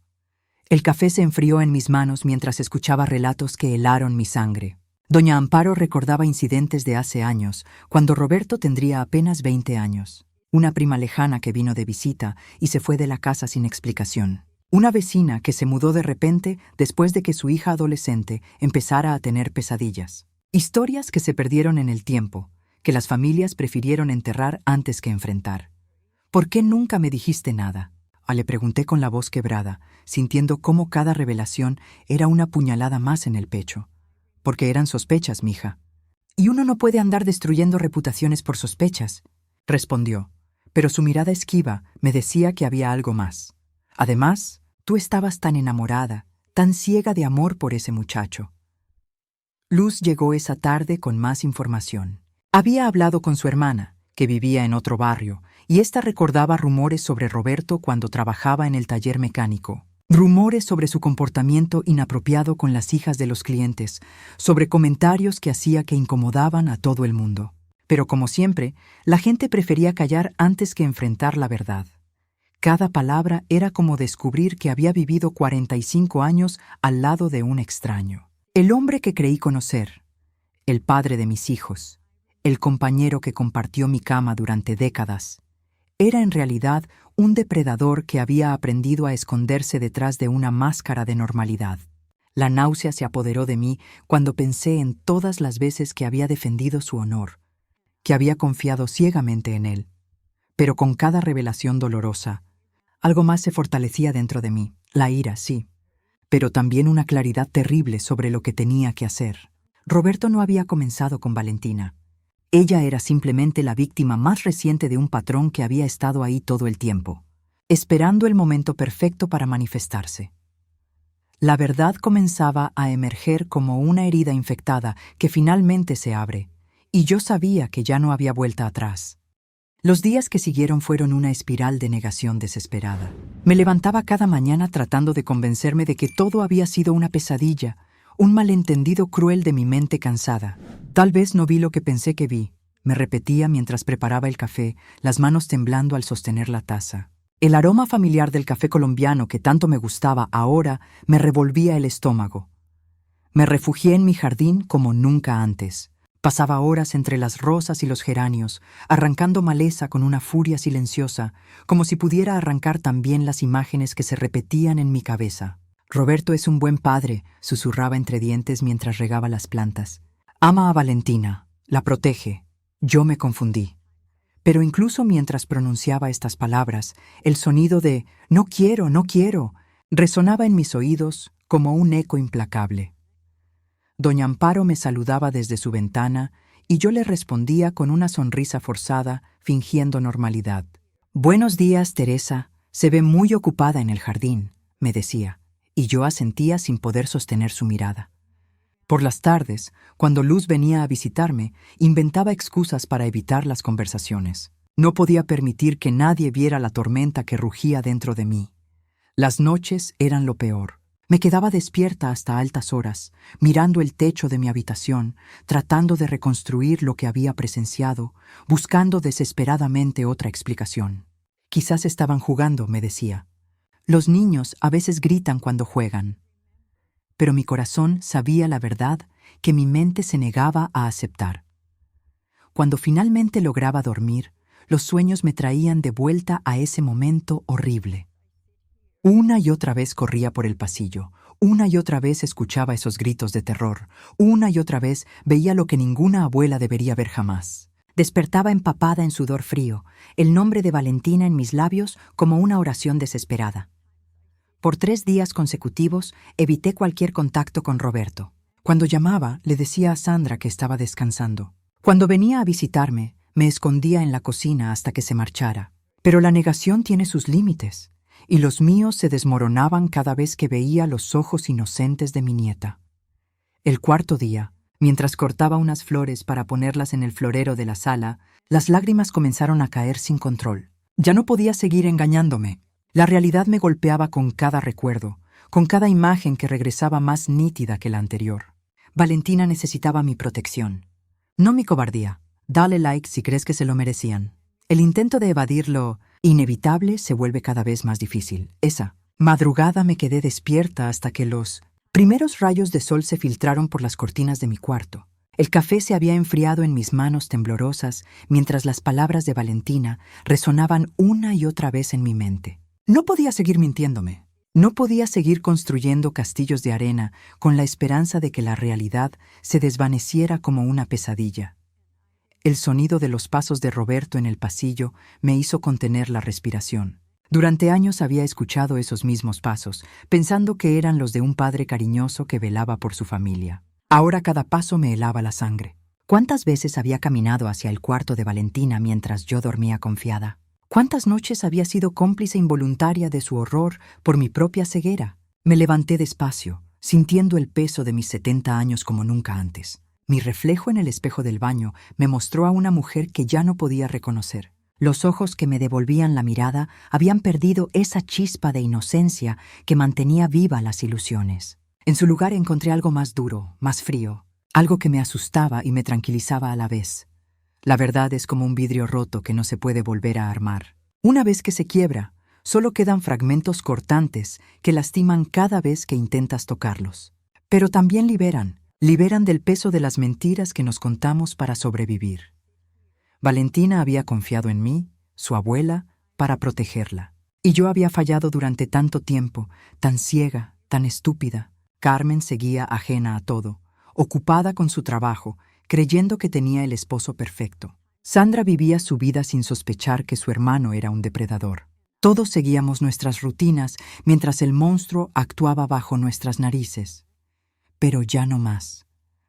El café se enfrió en mis manos mientras escuchaba relatos que helaron mi sangre. Doña Amparo recordaba incidentes de hace años, cuando Roberto tendría apenas 20 años. Una prima lejana que vino de visita y se fue de la casa sin explicación. Una vecina que se mudó de repente después de que su hija adolescente empezara a tener pesadillas. Historias que se perdieron en el tiempo, que las familias prefirieron enterrar antes que enfrentar. «¿Por qué nunca me dijiste nada?», le pregunté con la voz quebrada, sintiendo cómo cada revelación era una puñalada más en el pecho. «Porque eran sospechas, mija». «Y uno no puede andar destruyendo reputaciones por sospechas», respondió, pero su mirada esquiva me decía que había algo más. «Además, tú estabas tan enamorada, tan ciega de amor por ese muchacho». Luz llegó esa tarde con más información. Había hablado con su hermana, que vivía en otro barrio, y ésta recordaba rumores sobre Roberto cuando trabajaba en el taller mecánico. Rumores sobre su comportamiento inapropiado con las hijas de los clientes, sobre comentarios que hacía que incomodaban a todo el mundo. Pero como siempre, la gente prefería callar antes que enfrentar la verdad. Cada palabra era como descubrir que había vivido 45 años al lado de un extraño. El hombre que creí conocer, el padre de mis hijos, el compañero que compartió mi cama durante décadas, era en realidad un depredador que había aprendido a esconderse detrás de una máscara de normalidad. La náusea se apoderó de mí cuando pensé en todas las veces que había defendido su honor, que había confiado ciegamente en él. Pero con cada revelación dolorosa, algo más se fortalecía dentro de mí. La ira, sí, pero también una claridad terrible sobre lo que tenía que hacer. Roberto no había comenzado con Valentina. Ella era simplemente la víctima más reciente de un patrón que había estado ahí todo el tiempo, esperando el momento perfecto para manifestarse. La verdad comenzaba a emerger como una herida infectada que finalmente se abre, y yo sabía que ya no había vuelta atrás. Los días que siguieron fueron una espiral de negación desesperada. Me levantaba cada mañana tratando de convencerme de que todo había sido una pesadilla, un malentendido cruel de mi mente cansada. Tal vez no vi lo que pensé que vi, me repetía mientras preparaba el café, las manos temblando al sostener la taza. El aroma familiar del café colombiano que tanto me gustaba ahora me revolvía el estómago. Me refugié en mi jardín como nunca antes. Pasaba horas entre las rosas y los geranios, arrancando maleza con una furia silenciosa, como si pudiera arrancar también las imágenes que se repetían en mi cabeza. Roberto es un buen padre, susurraba entre dientes mientras regaba las plantas. Ama a Valentina, la protege. Yo me confundí. Pero incluso mientras pronunciaba estas palabras, el sonido de «no quiero, no quiero» resonaba en mis oídos como un eco implacable. Doña Amparo me saludaba desde su ventana y yo le respondía con una sonrisa forzada, fingiendo normalidad. «Buenos días, Teresa. Se ve muy ocupada en el jardín», me decía, y yo asentía sin poder sostener su mirada. Por las tardes, cuando Luz venía a visitarme, inventaba excusas para evitar las conversaciones. No podía permitir que nadie viera la tormenta que rugía dentro de mí. Las noches eran lo peor. Me quedaba despierta hasta altas horas, mirando el techo de mi habitación, tratando de reconstruir lo que había presenciado, buscando desesperadamente otra explicación. Quizás estaban jugando, me decía. Los niños a veces gritan cuando juegan. Pero mi corazón sabía la verdad que mi mente se negaba a aceptar. Cuando finalmente lograba dormir, los sueños me traían de vuelta a ese momento horrible. Una y otra vez corría por el pasillo, una y otra vez escuchaba esos gritos de terror, una y otra vez veía lo que ninguna abuela debería ver jamás. Despertaba empapada en sudor frío, el nombre de Valentina en mis labios como una oración desesperada. Por 3 días consecutivos evité cualquier contacto con Roberto. Cuando llamaba, le decía a Sandra que estaba descansando. Cuando venía a visitarme, me escondía en la cocina hasta que se marchara. Pero la negación tiene sus límites, y los míos se desmoronaban cada vez que veía los ojos inocentes de mi nieta. El 4.º día, mientras cortaba unas flores para ponerlas en el florero de la sala, las lágrimas comenzaron a caer sin control. Ya no podía seguir engañándome. La realidad me golpeaba con cada recuerdo, con cada imagen que regresaba más nítida que la anterior. Valentina necesitaba mi protección, no mi cobardía. Dale like si crees que se lo merecían. El intento de evadir lo inevitable se vuelve cada vez más difícil. Esa madrugada me quedé despierta hasta que los primeros rayos de sol se filtraron por las cortinas de mi cuarto. El café se había enfriado en mis manos temblorosas mientras las palabras de Valentina resonaban una y otra vez en mi mente. No podía seguir mintiéndome. No podía seguir construyendo castillos de arena con la esperanza de que la realidad se desvaneciera como una pesadilla. El sonido de los pasos de Roberto en el pasillo me hizo contener la respiración. Durante años había escuchado esos mismos pasos, pensando que eran los de un padre cariñoso que velaba por su familia. Ahora cada paso me helaba la sangre. ¿Cuántas veces había caminado hacia el cuarto de Valentina mientras yo dormía confiada? ¿Cuántas noches había sido cómplice involuntaria de su horror por mi propia ceguera? Me levanté despacio, sintiendo el peso de mis 70 años como nunca antes. Mi reflejo en el espejo del baño me mostró a una mujer que ya no podía reconocer. Los ojos que me devolvían la mirada habían perdido esa chispa de inocencia que mantenía viva las ilusiones. En su lugar encontré algo más duro, más frío, algo que me asustaba y me tranquilizaba a la vez. La verdad es como un vidrio roto que no se puede volver a armar. Una vez que se quiebra, solo quedan fragmentos cortantes que lastiman cada vez que intentas tocarlos. Pero también liberan del peso de las mentiras que nos contamos para sobrevivir. Valentina había confiado en mí, su abuela, para protegerla. Y yo había fallado durante tanto tiempo, tan ciega, tan estúpida. Carmen seguía ajena a todo, ocupada con su trabajo, creyendo que tenía el esposo perfecto. Sandra vivía su vida sin sospechar que su hermano era un depredador. Todos seguíamos nuestras rutinas mientras el monstruo actuaba bajo nuestras narices. Pero ya no más.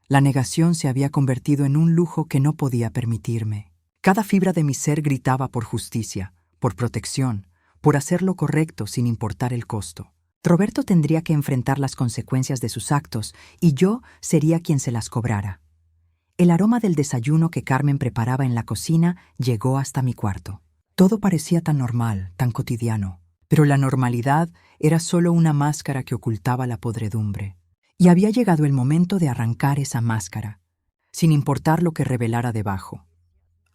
La negación se había convertido en un lujo que no podía permitirme. Cada fibra de mi ser gritaba por justicia, por protección, por hacer lo correcto sin importar el costo. Roberto tendría que enfrentar las consecuencias de sus actos y yo sería quien se las cobrara. El aroma del desayuno que Carmen preparaba en la cocina llegó hasta mi cuarto. Todo parecía tan normal, tan cotidiano, pero la normalidad era solo una máscara que ocultaba la podredumbre. Y había llegado el momento de arrancar esa máscara, sin importar lo que revelara debajo.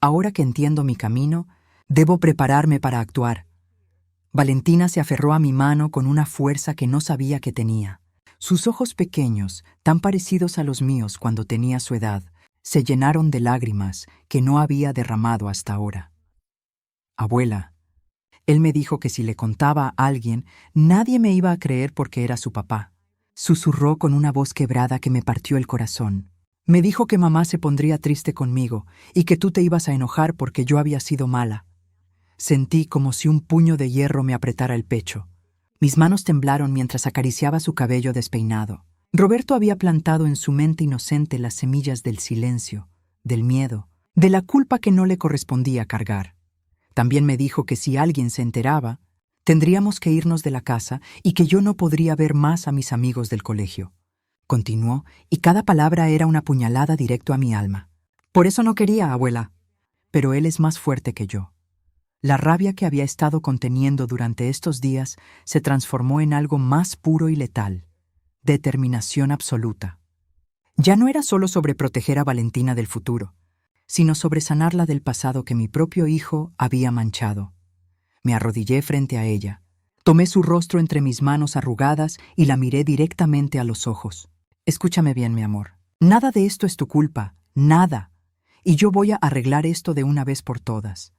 Ahora que entiendo mi camino, debo prepararme para actuar. Valentina se aferró a mi mano con una fuerza que no sabía que tenía. Sus ojos pequeños, tan parecidos a los míos cuando tenía su edad, se llenaron de lágrimas que no había derramado hasta ahora. Abuela, él me dijo que si le contaba a alguien, nadie me iba a creer porque era su papá. Susurró con una voz quebrada que me partió el corazón. Me dijo que mamá se pondría triste conmigo y que tú te ibas a enojar porque yo había sido mala. Sentí como si un puño de hierro me apretara el pecho. Mis manos temblaron mientras acariciaba su cabello despeinado. Roberto había plantado en su mente inocente las semillas del silencio, del miedo, de la culpa que no le correspondía cargar. También me dijo que si alguien se enteraba, tendríamos que irnos de la casa y que yo no podría ver más a mis amigos del colegio. Continuó, y cada palabra era una puñalada directo a mi alma. Por eso no quería, abuela. Pero él es más fuerte que yo. La rabia que había estado conteniendo durante estos días se transformó en algo más puro y letal. Determinación absoluta. Ya no era solo sobre proteger a Valentina del futuro, sino sobre sanarla del pasado que mi propio hijo había manchado. Me arrodillé frente a ella. Tomé su rostro entre mis manos arrugadas y la miré directamente a los ojos. Escúchame bien, mi amor. Nada de esto es tu culpa, nada. Y yo voy a arreglar esto de una vez por todas.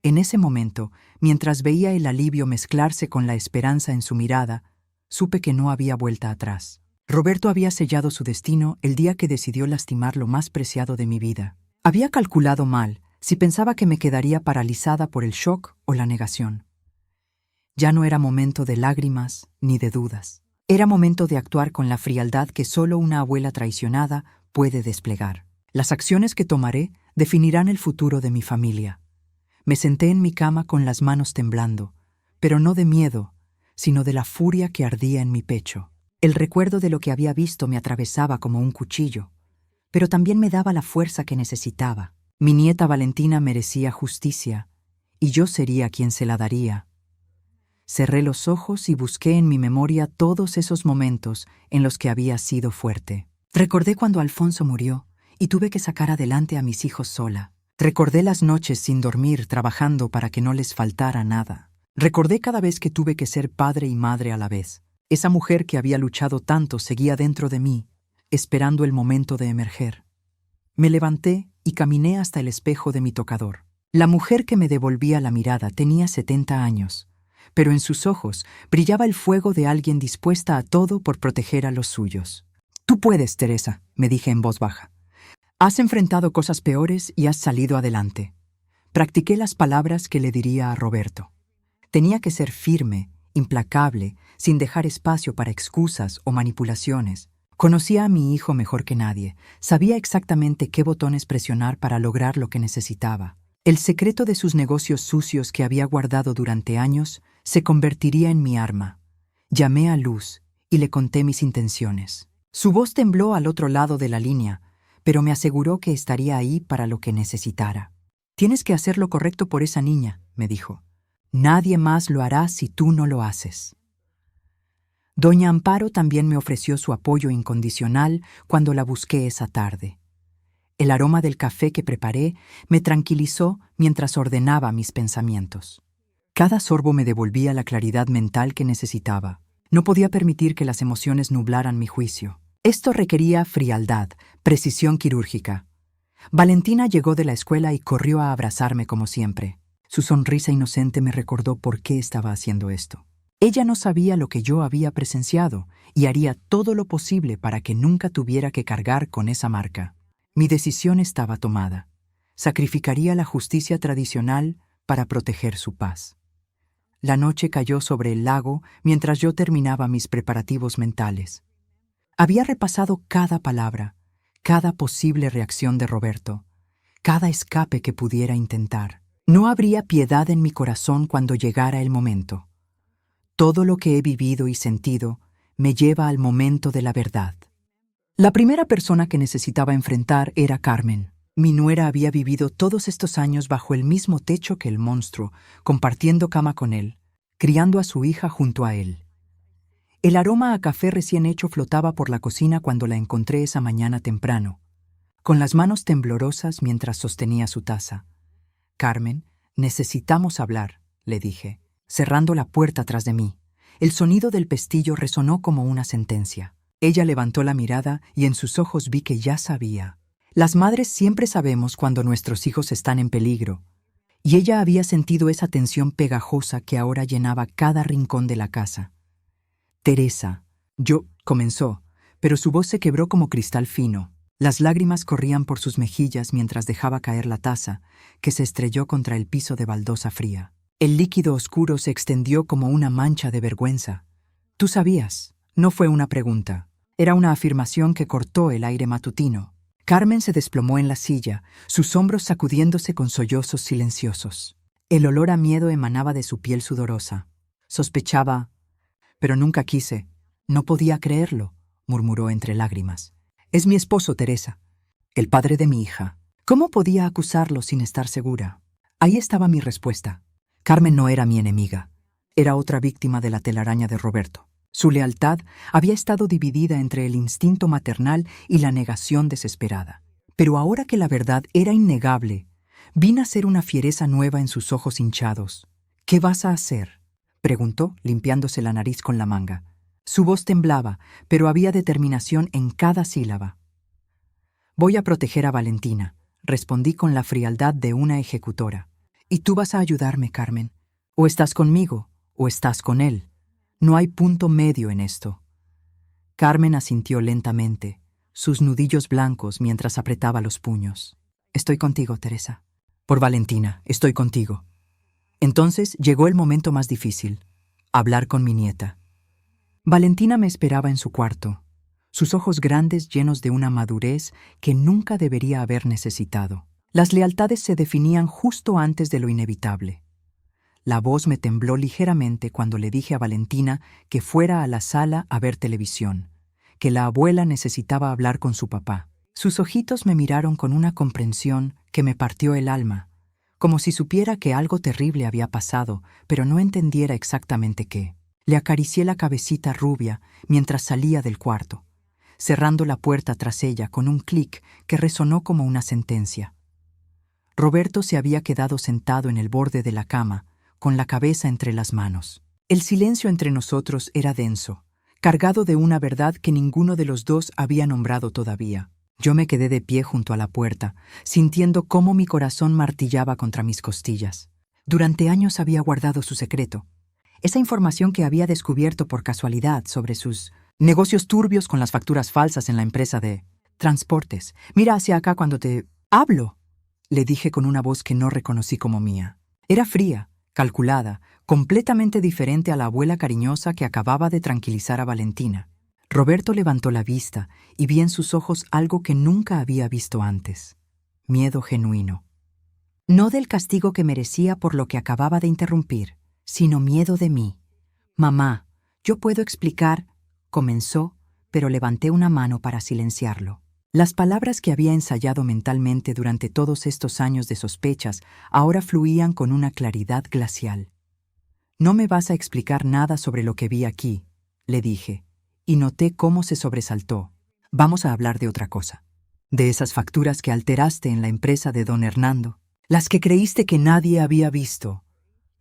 En ese momento, mientras veía el alivio mezclarse con la esperanza en su mirada, supe que no había vuelta atrás. Roberto había sellado su destino el día que decidió lastimar lo más preciado de mi vida. Había calculado mal si pensaba que me quedaría paralizada por el shock o la negación. Ya no era momento de lágrimas ni de dudas. Era momento de actuar con la frialdad que solo una abuela traicionada puede desplegar. Las acciones que tomaré definirán el futuro de mi familia. Me senté en mi cama con las manos temblando, pero no de miedo, sino de la furia que ardía en mi pecho. El recuerdo de lo que había visto me atravesaba como un cuchillo, pero también me daba la fuerza que necesitaba. Mi nieta Valentina merecía justicia, y yo sería quien se la daría. Cerré los ojos y busqué en mi memoria todos esos momentos en los que había sido fuerte. Recordé cuando Alfonso murió y tuve que sacar adelante a mis hijos sola. Recordé las noches sin dormir trabajando para que no les faltara nada. Recordé cada vez que tuve que ser padre y madre a la vez. Esa mujer que había luchado tanto seguía dentro de mí, esperando el momento de emerger. Me levanté y caminé hasta el espejo de mi tocador. La mujer que me devolvía la mirada tenía 70 años, pero en sus ojos brillaba el fuego de alguien dispuesta a todo por proteger a los suyos. «Tú puedes, Teresa», me dije en voz baja. «Has enfrentado cosas peores y has salido adelante». Practiqué las palabras que le diría a Roberto. Tenía que ser firme, implacable, sin dejar espacio para excusas o manipulaciones. Conocía a mi hijo mejor que nadie. Sabía exactamente qué botones presionar para lograr lo que necesitaba. El secreto de sus negocios sucios que había guardado durante años se convertiría en mi arma. Llamé a Luz y le conté mis intenciones. Su voz tembló al otro lado de la línea, pero me aseguró que estaría ahí para lo que necesitara. «Tienes que hacer lo correcto por esa niña», me dijo. «Nadie más lo hará si tú no lo haces». Doña Amparo también me ofreció su apoyo incondicional cuando la busqué esa tarde. El aroma del café que preparé me tranquilizó mientras ordenaba mis pensamientos. Cada sorbo me devolvía la claridad mental que necesitaba. No podía permitir que las emociones nublaran mi juicio. Esto requería frialdad, precisión quirúrgica. Valentina llegó de la escuela y corrió a abrazarme como siempre. Su sonrisa inocente me recordó por qué estaba haciendo esto. Ella no sabía lo que yo había presenciado y haría todo lo posible para que nunca tuviera que cargar con esa marca. Mi decisión estaba tomada. Sacrificaría la justicia tradicional para proteger su paz. La noche cayó sobre el lago mientras yo terminaba mis preparativos mentales. Había repasado cada palabra, cada posible reacción de Roberto, cada escape que pudiera intentar. No habría piedad en mi corazón cuando llegara el momento. Todo lo que he vivido y sentido me lleva al momento de la verdad. La primera persona que necesitaba enfrentar era Carmen. Mi nuera había vivido todos estos años bajo el mismo techo que el monstruo, compartiendo cama con él, criando a su hija junto a él. El aroma a café recién hecho flotaba por la cocina cuando la encontré esa mañana temprano, con las manos temblorosas mientras sostenía su taza. «Carmen, necesitamos hablar», le dije, cerrando la puerta tras de mí. El sonido del pestillo resonó como una sentencia. Ella levantó la mirada y en sus ojos vi que ya sabía. Las madres siempre sabemos cuando nuestros hijos están en peligro, y ella había sentido esa tensión pegajosa que ahora llenaba cada rincón de la casa. «Teresa», comenzó, pero su voz se quebró como cristal fino. Las lágrimas corrían por sus mejillas mientras dejaba caer la taza, que se estrelló contra el piso de baldosa fría. El líquido oscuro se extendió como una mancha de vergüenza. «Tú sabías». No fue una pregunta. Era una afirmación que cortó el aire matutino. Carmen se desplomó en la silla, sus hombros sacudiéndose con sollozos silenciosos. El olor a miedo emanaba de su piel sudorosa. Sospechaba, pero nunca quise. No podía creerlo, murmuró entre lágrimas. «Es mi esposo, Teresa, el padre de mi hija. ¿Cómo podía acusarlo sin estar segura?» Ahí estaba mi respuesta. Carmen no era mi enemiga. Era otra víctima de la telaraña de Roberto. Su lealtad había estado dividida entre el instinto maternal y la negación desesperada. Pero ahora que la verdad era innegable, vi nacer una fiereza nueva en sus ojos hinchados. «¿Qué vas a hacer?», preguntó, limpiándose la nariz con la manga. Su voz temblaba, pero había determinación en cada sílaba. «Voy a proteger a Valentina», respondí con la frialdad de una ejecutora. «Y tú vas a ayudarme, Carmen. O estás conmigo, o estás con él. No hay punto medio en esto». Carmen asintió lentamente, sus nudillos blancos mientras apretaba los puños. «Estoy contigo, Teresa. Por Valentina, estoy contigo». Entonces llegó el momento más difícil, hablar con mi nieta. Valentina me esperaba en su cuarto, sus ojos grandes llenos de una madurez que nunca debería haber necesitado. Las lealtades se definían justo antes de lo inevitable. La voz me tembló ligeramente cuando le dije a Valentina que fuera a la sala a ver televisión, que la abuela necesitaba hablar con su papá. Sus ojitos me miraron con una comprensión que me partió el alma, como si supiera que algo terrible había pasado, pero no entendiera exactamente qué. Le acaricié la cabecita rubia mientras salía del cuarto, cerrando la puerta tras ella con un clic que resonó como una sentencia. Roberto se había quedado sentado en el borde de la cama, con la cabeza entre las manos. El silencio entre nosotros era denso, cargado de una verdad que ninguno de los dos había nombrado todavía. Yo me quedé de pie junto a la puerta, sintiendo cómo mi corazón martillaba contra mis costillas. Durante años había guardado su secreto. Esa información que había descubierto por casualidad sobre sus negocios turbios con las facturas falsas en la empresa de transportes. «Mira hacia acá cuando te hablo», le dije con una voz que no reconocí como mía. Era fría, calculada, completamente diferente a la abuela cariñosa que acababa de tranquilizar a Valentina. Roberto levantó la vista y vi en sus ojos algo que nunca había visto antes: miedo genuino. No del castigo que merecía por lo que acababa de interrumpir, sino miedo de mí. «Mamá, yo puedo explicar», comenzó, pero levanté una mano para silenciarlo. Las palabras que había ensayado mentalmente durante todos estos años de sospechas ahora fluían con una claridad glacial. «No me vas a explicar nada sobre lo que vi aquí», le dije, y noté cómo se sobresaltó. «Vamos a hablar de otra cosa. De esas facturas que alteraste en la empresa de don Hernando, las que creíste que nadie había visto».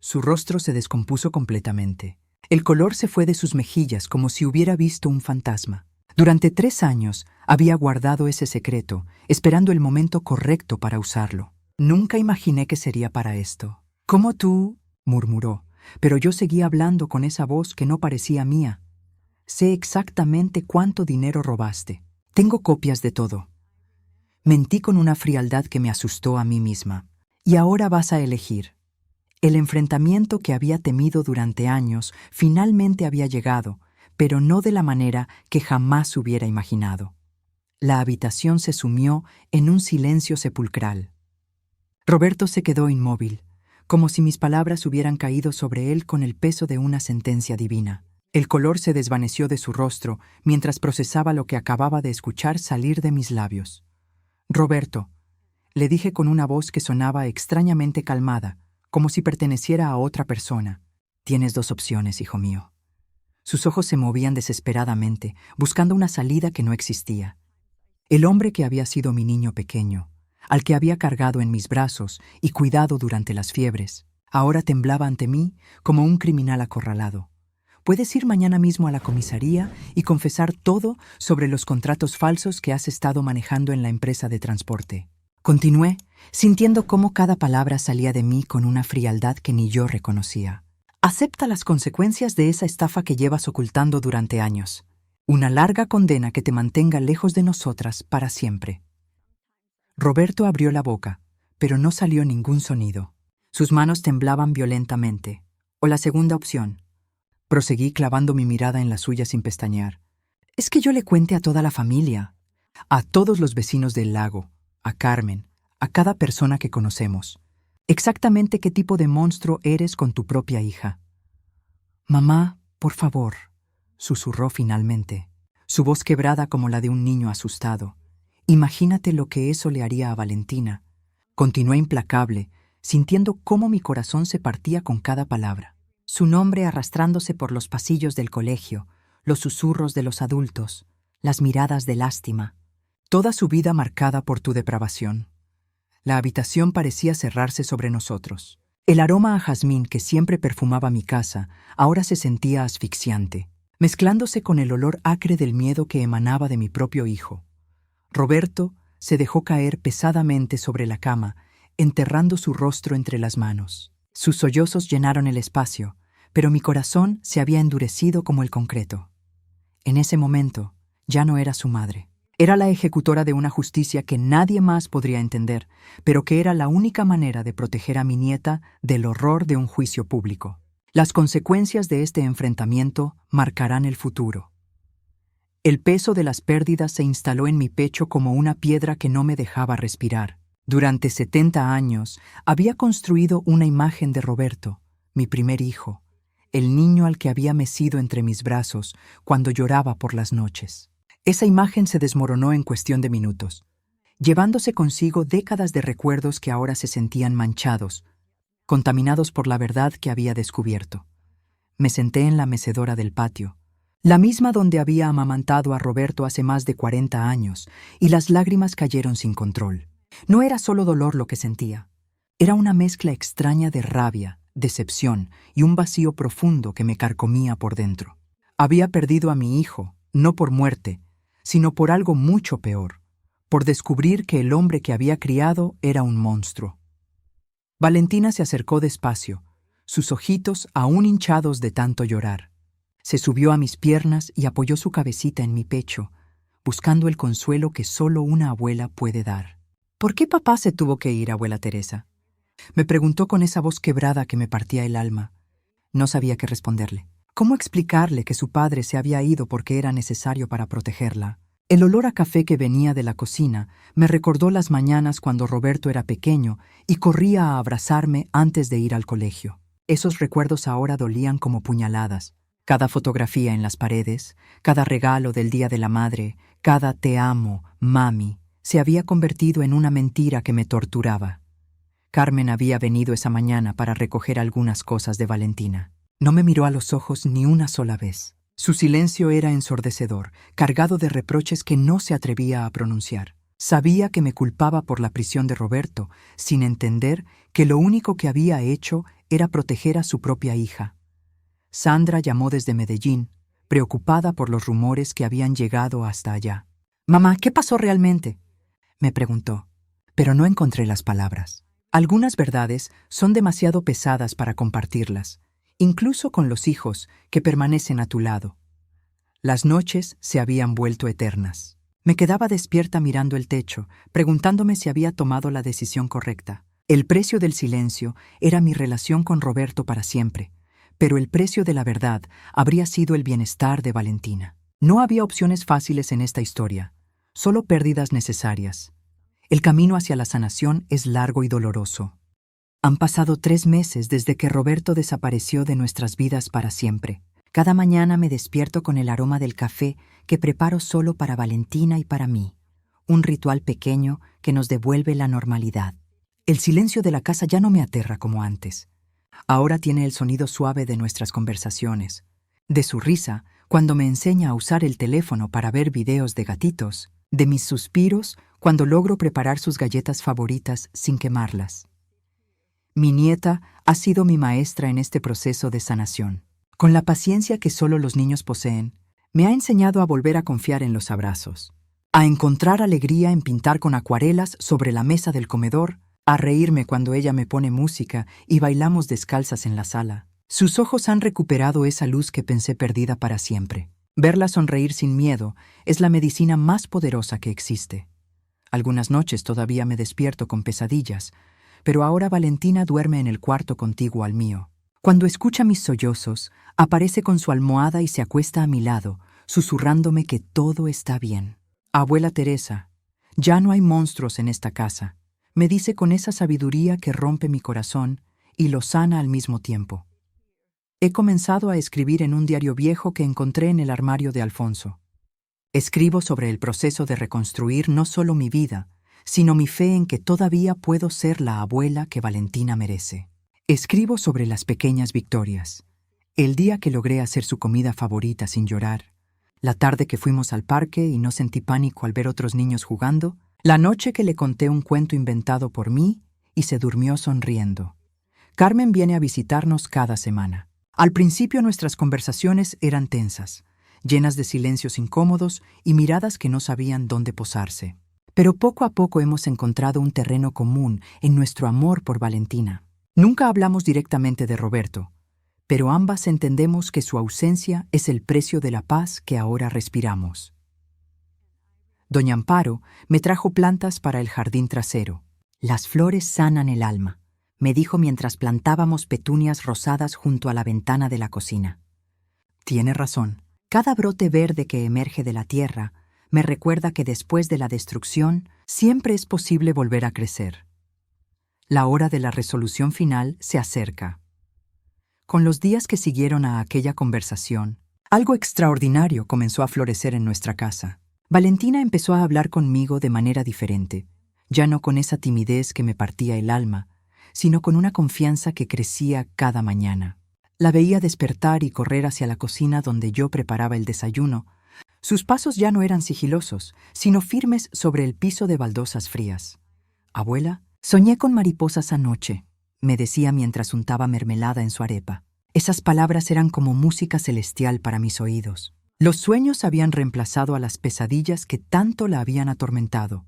Su rostro se descompuso completamente. El color se fue de sus mejillas como si hubiera visto un fantasma. Durante 3 años había guardado ese secreto, esperando el momento correcto para usarlo. «Nunca imaginé que sería para esto». «¿Cómo tú?», murmuró, pero yo seguía hablando con esa voz que no parecía mía. «Sé exactamente cuánto dinero robaste. Tengo copias de todo». Mentí con una frialdad que me asustó a mí misma. «Y ahora vas a elegir». El enfrentamiento que había temido durante años finalmente había llegado, pero no de la manera que jamás hubiera imaginado. La habitación se sumió en un silencio sepulcral. Roberto se quedó inmóvil, como si mis palabras hubieran caído sobre él con el peso de una sentencia divina. El color se desvaneció de su rostro mientras procesaba lo que acababa de escuchar salir de mis labios. «Roberto», le dije con una voz que sonaba extrañamente calmada, como si perteneciera a otra persona. «Tienes dos opciones, hijo mío». Sus ojos se movían desesperadamente, buscando una salida que no existía. El hombre que había sido mi niño pequeño, al que había cargado en mis brazos y cuidado durante las fiebres, ahora temblaba ante mí como un criminal acorralado. Puedes ir mañana mismo a la comisaría y confesar todo sobre los contratos falsos que has estado manejando en la empresa de transporte. Continué, sintiendo cómo cada palabra salía de mí con una frialdad que ni yo reconocía. Acepta las consecuencias de esa estafa que llevas ocultando durante años. Una larga condena que te mantenga lejos de nosotras para siempre. Roberto abrió la boca, pero no salió ningún sonido. Sus manos temblaban violentamente. O la segunda opción. Proseguí clavando mi mirada en la suya sin pestañear. Es que yo le cuente a toda la familia, a todos los vecinos del lago, a Carmen, a cada persona que conocemos. Exactamente qué tipo de monstruo eres con tu propia hija. Mamá, por favor, susurró finalmente, su voz quebrada como la de un niño asustado. Imagínate lo que eso le haría a Valentina. Continué implacable, sintiendo cómo mi corazón se partía con cada palabra. Su nombre arrastrándose por los pasillos del colegio, los susurros de los adultos, las miradas de lástima. Toda su vida marcada por tu depravación. La habitación parecía cerrarse sobre nosotros. El aroma a jazmín que siempre perfumaba mi casa ahora se sentía asfixiante, mezclándose con el olor acre del miedo que emanaba de mi propio hijo. Roberto se dejó caer pesadamente sobre la cama, enterrando su rostro entre las manos. Sus sollozos llenaron el espacio, pero mi corazón se había endurecido como el concreto. En ese momento, ya no era su madre. Era la ejecutora de una justicia que nadie más podría entender, pero que era la única manera de proteger a mi nieta del horror de un juicio público. Las consecuencias de este enfrentamiento marcarán el futuro. El peso de las pérdidas se instaló en mi pecho como una piedra que no me dejaba respirar. Durante 70 años había construido una imagen de Roberto, mi primer hijo, el niño al que había mecido entre mis brazos cuando lloraba por las noches. Esa imagen se desmoronó en cuestión de minutos, llevándose consigo décadas de recuerdos que ahora se sentían manchados, contaminados por la verdad que había descubierto. Me senté en la mecedora del patio, la misma donde había amamantado a Roberto hace más de 40 años, y las lágrimas cayeron sin control. No era solo dolor lo que sentía, era una mezcla extraña de rabia, decepción y un vacío profundo que me carcomía por dentro. Había perdido a mi hijo, no por muerte, sino por algo mucho peor, por descubrir que el hombre que había criado era un monstruo. Valentina se acercó despacio, sus ojitos aún hinchados de tanto llorar. Se subió a mis piernas y apoyó su cabecita en mi pecho, buscando el consuelo que solo una abuela puede dar. ¿Por qué papá se tuvo que ir, abuela Teresa?, me preguntó con esa voz quebrada que me partía el alma. No sabía qué responderle. ¿Cómo explicarle que su padre se había ido porque era necesario para protegerla? El olor a café que venía de la cocina me recordó las mañanas cuando Roberto era pequeño y corría a abrazarme antes de ir al colegio. Esos recuerdos ahora dolían como puñaladas. Cada fotografía en las paredes, cada regalo del Día de la Madre, cada te amo, mami, se había convertido en una mentira que me torturaba. Carmen había venido esa mañana para recoger algunas cosas de Valentina. No me miró a los ojos ni una sola vez. Su silencio era ensordecedor, cargado de reproches que no se atrevía a pronunciar. Sabía que me culpaba por la prisión de Roberto, sin entender que lo único que había hecho era proteger a su propia hija. Sandra llamó desde Medellín, preocupada por los rumores que habían llegado hasta allá. «Mamá, ¿qué pasó realmente?», me preguntó, pero no encontré las palabras. Algunas verdades son demasiado pesadas para compartirlas, incluso con los hijos que permanecen a tu lado. Las noches se habían vuelto eternas. Me quedaba despierta mirando el techo, preguntándome si había tomado la decisión correcta. El precio del silencio era mi relación con Roberto para siempre, pero el precio de la verdad habría sido el bienestar de Valentina. No había opciones fáciles en esta historia, solo pérdidas necesarias. El camino hacia la sanación es largo y doloroso. Han pasado 3 meses desde que Roberto desapareció de nuestras vidas para siempre. Cada mañana me despierto con el aroma del café que preparo solo para Valentina y para mí. Un ritual pequeño que nos devuelve la normalidad. El silencio de la casa ya no me aterra como antes. Ahora tiene el sonido suave de nuestras conversaciones, de su risa cuando me enseña a usar el teléfono para ver videos de gatitos, de mis suspiros cuando logro preparar sus galletas favoritas sin quemarlas. Mi nieta ha sido mi maestra en este proceso de sanación. Con la paciencia que solo los niños poseen, me ha enseñado a volver a confiar en los abrazos, a encontrar alegría en pintar con acuarelas sobre la mesa del comedor, a reírme cuando ella me pone música y bailamos descalzas en la sala. Sus ojos han recuperado esa luz que pensé perdida para siempre. Verla sonreír sin miedo es la medicina más poderosa que existe. Algunas noches todavía me despierto con pesadillas, pero ahora Valentina duerme en el cuarto contiguo al mío. Cuando escucha mis sollozos, aparece con su almohada y se acuesta a mi lado, susurrándome que todo está bien. Abuela Teresa, ya no hay monstruos en esta casa, me dice con esa sabiduría que rompe mi corazón y lo sana al mismo tiempo. He comenzado a escribir en un diario viejo que encontré en el armario de Alfonso. Escribo sobre el proceso de reconstruir no solo mi vida, sino mi fe en que todavía puedo ser la abuela que Valentina merece. Escribo sobre las pequeñas victorias. El día que logré hacer su comida favorita sin llorar, la tarde que fuimos al parque y no sentí pánico al ver otros niños jugando, la noche que le conté un cuento inventado por mí y se durmió sonriendo. Carmen viene a visitarnos cada semana. Al principio nuestras conversaciones eran tensas, llenas de silencios incómodos y miradas que no sabían dónde posarse. Pero poco a poco hemos encontrado un terreno común en nuestro amor por Valentina. Nunca hablamos directamente de Roberto, pero ambas entendemos que su ausencia es el precio de la paz que ahora respiramos. Doña Amparo me trajo plantas para el jardín trasero. Las flores sanan el alma, me dijo mientras plantábamos petunias rosadas junto a la ventana de la cocina. Tiene razón. Cada brote verde que emerge de la tierra me recuerda que después de la destrucción siempre es posible volver a crecer. La hora de la resolución final se acerca. Con los días que siguieron a aquella conversación, algo extraordinario comenzó a florecer en nuestra casa. Valentina empezó a hablar conmigo de manera diferente, ya no con esa timidez que me partía el alma, sino con una confianza que crecía cada mañana. La veía despertar y correr hacia la cocina donde yo preparaba el desayuno. Sus pasos ya no eran sigilosos, sino firmes sobre el piso de baldosas frías. «Abuela, soñé con mariposas anoche», me decía mientras untaba mermelada en su arepa. Esas palabras eran como música celestial para mis oídos. Los sueños habían reemplazado a las pesadillas que tanto la habían atormentado.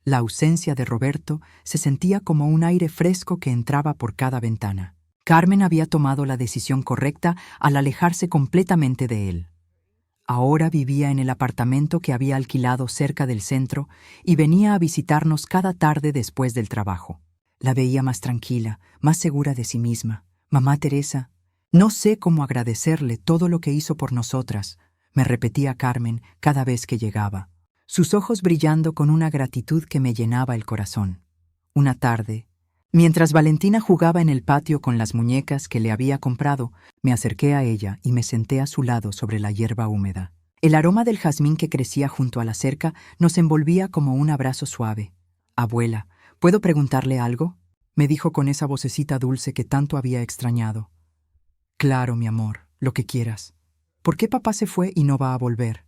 La ausencia de Roberto se sentía como un aire fresco que entraba por cada ventana. Carmen había tomado la decisión correcta al alejarse completamente de él. Ahora vivía en el apartamento que había alquilado cerca del centro y venía a visitarnos cada tarde después del trabajo. La veía más tranquila, más segura de sí misma. «Mamá Teresa, no sé cómo agradecerle todo lo que hizo por nosotras», me repetía Carmen cada vez que llegaba, sus ojos brillando con una gratitud que me llenaba el corazón. Una tarde, mientras Valentina jugaba en el patio con las muñecas que le había comprado, me acerqué a ella y me senté a su lado sobre la hierba húmeda. El aroma del jazmín que crecía junto a la cerca nos envolvía como un abrazo suave. «Abuela, ¿puedo preguntarle algo?», me dijo con esa vocecita dulce que tanto había extrañado. «Claro, mi amor, lo que quieras. ¿Por qué papá se fue y no va a volver?».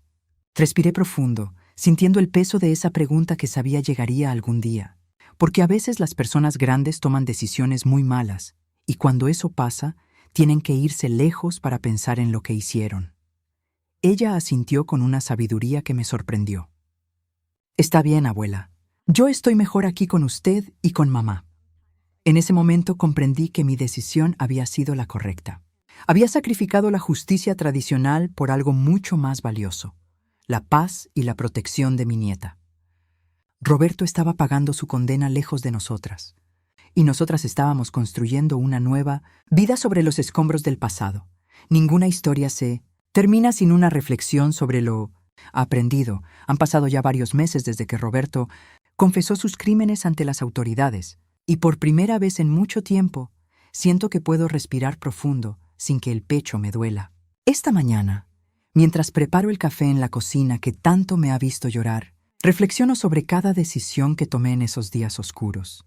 Respiré profundo, sintiendo el peso de esa pregunta que sabía llegaría algún día. Porque a veces las personas grandes toman decisiones muy malas, y cuando eso pasa, tienen que irse lejos para pensar en lo que hicieron. Ella asintió con una sabiduría que me sorprendió. «Está bien, abuela. Yo estoy mejor aquí con usted y con mamá». En ese momento comprendí que mi decisión había sido la correcta. Había sacrificado la justicia tradicional por algo mucho más valioso, la paz y la protección de mi nieta. Roberto estaba pagando su condena lejos de nosotras, y nosotras estábamos construyendo una nueva vida sobre los escombros del pasado. Ninguna historia se termina sin una reflexión sobre lo Ha aprendido. Han pasado ya varios meses desde que Roberto confesó sus crímenes ante las autoridades, y por primera vez en mucho tiempo siento que puedo respirar profundo sin que el pecho me duela. Esta mañana, mientras preparo el café en la cocina que tanto me ha visto llorar, reflexiono sobre cada decisión que tomé en esos días oscuros.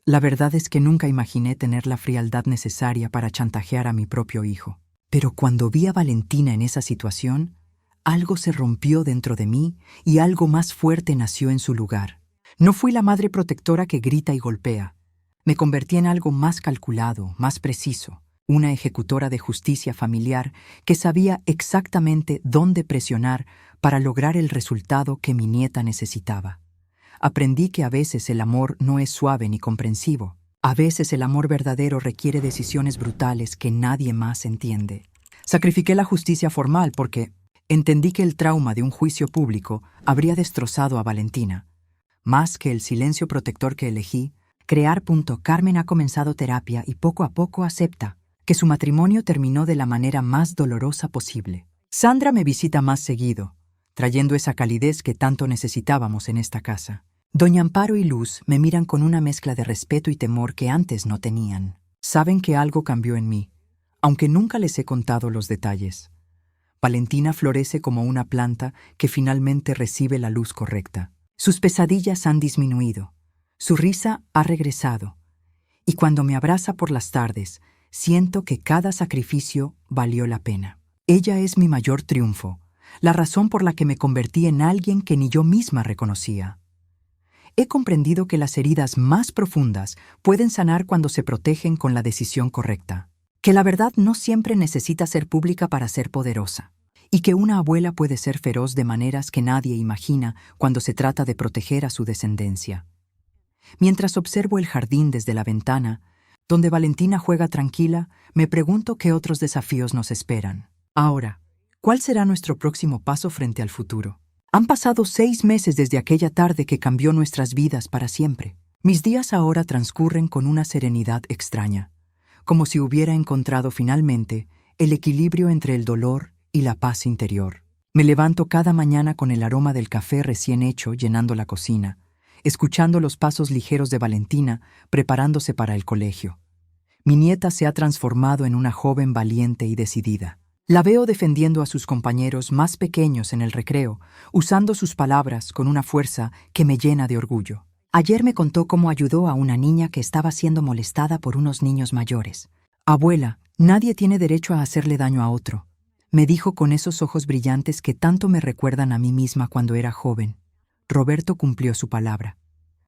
La verdad es que nunca imaginé tener la frialdad necesaria para chantajear a mi propio hijo. Pero cuando vi a Valentina en esa situación, algo se rompió dentro de mí y algo más fuerte nació en su lugar. No fui la madre protectora que grita y golpea. Me convertí en algo más calculado, más preciso, una ejecutora de justicia familiar que sabía exactamente dónde presionar para lograr el resultado que mi nieta necesitaba. Aprendí que a veces el amor no es suave ni comprensivo. A veces el amor verdadero requiere decisiones brutales que nadie más entiende. Sacrifiqué la justicia formal porque entendí que el trauma de un juicio público habría destrozado a Valentina. Más que el silencio protector que elegí, Carmen ha comenzado terapia y poco a poco acepta que su matrimonio terminó de la manera más dolorosa posible. Sandra me visita más seguido, trayendo esa calidez que tanto necesitábamos en esta casa. Doña Amparo y Luz me miran con una mezcla de respeto y temor que antes no tenían. Saben que algo cambió en mí, aunque nunca les he contado los detalles. Valentina florece como una planta que finalmente recibe la luz correcta. Sus pesadillas han disminuido, su risa ha regresado, y cuando me abraza por las tardes, siento que cada sacrificio valió la pena. Ella es mi mayor triunfo, la razón por la que me convertí en alguien que ni yo misma reconocía. He comprendido que las heridas más profundas pueden sanar cuando se protegen con la decisión correcta, que la verdad no siempre necesita ser pública para ser poderosa, y que una abuela puede ser feroz de maneras que nadie imagina cuando se trata de proteger a su descendencia. Mientras observo el jardín desde la ventana, donde Valentina juega tranquila, me pregunto qué otros desafíos nos esperan. Ahora, ¿cuál será nuestro próximo paso frente al futuro? Han pasado 6 meses desde aquella tarde que cambió nuestras vidas para siempre. Mis días ahora transcurren con una serenidad extraña, como si hubiera encontrado finalmente el equilibrio entre el dolor y la paz interior. Me levanto cada mañana con el aroma del café recién hecho llenando la cocina, escuchando los pasos ligeros de Valentina preparándose para el colegio. Mi nieta se ha transformado en una joven valiente y decidida. La veo defendiendo a sus compañeros más pequeños en el recreo, usando sus palabras con una fuerza que me llena de orgullo. Ayer me contó cómo ayudó a una niña que estaba siendo molestada por unos niños mayores. Abuela, nadie tiene derecho a hacerle daño a otro, me dijo con esos ojos brillantes que tanto me recuerdan a mí misma cuando era joven. Roberto cumplió su palabra.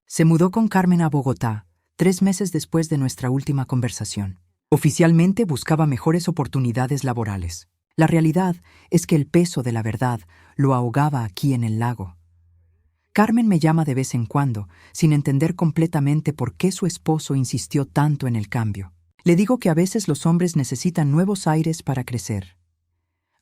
Se mudó con Carmen a Bogotá, 3 meses después de nuestra última conversación. Oficialmente buscaba mejores oportunidades laborales. La realidad es que el peso de la verdad lo ahogaba aquí en el lago. Carmen me llama de vez en cuando, sin entender completamente por qué su esposo insistió tanto en el cambio. Le digo que a veces los hombres necesitan nuevos aires para crecer.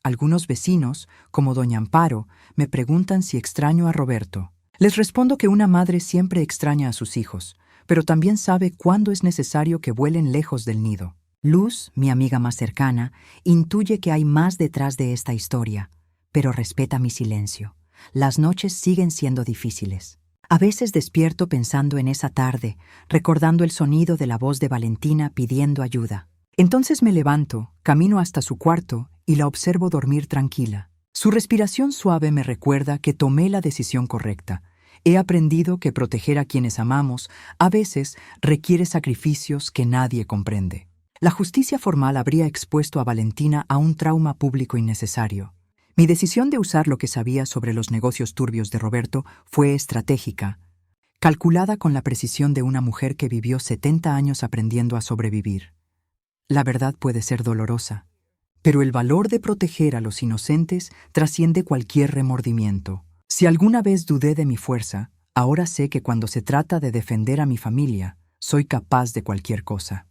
Algunos vecinos, como doña Amparo, me preguntan si extraño a Roberto. Les respondo que una madre siempre extraña a sus hijos, pero también sabe cuándo es necesario que vuelen lejos del nido. Luz, mi amiga más cercana, intuye que hay más detrás de esta historia, pero respeta mi silencio. Las noches siguen siendo difíciles. A veces despierto pensando en esa tarde, recordando el sonido de la voz de Valentina pidiendo ayuda. Entonces me levanto, camino hasta su cuarto y la observo dormir tranquila. Su respiración suave me recuerda que tomé la decisión correcta. He aprendido que proteger a quienes amamos a veces requiere sacrificios que nadie comprende. La justicia formal habría expuesto a Valentina a un trauma público innecesario. Mi decisión de usar lo que sabía sobre los negocios turbios de Roberto fue estratégica, calculada con la precisión de una mujer que vivió 70 años aprendiendo a sobrevivir. La verdad puede ser dolorosa, pero el valor de proteger a los inocentes trasciende cualquier remordimiento. Si alguna vez dudé de mi fuerza, ahora sé que cuando se trata de defender a mi familia, soy capaz de cualquier cosa.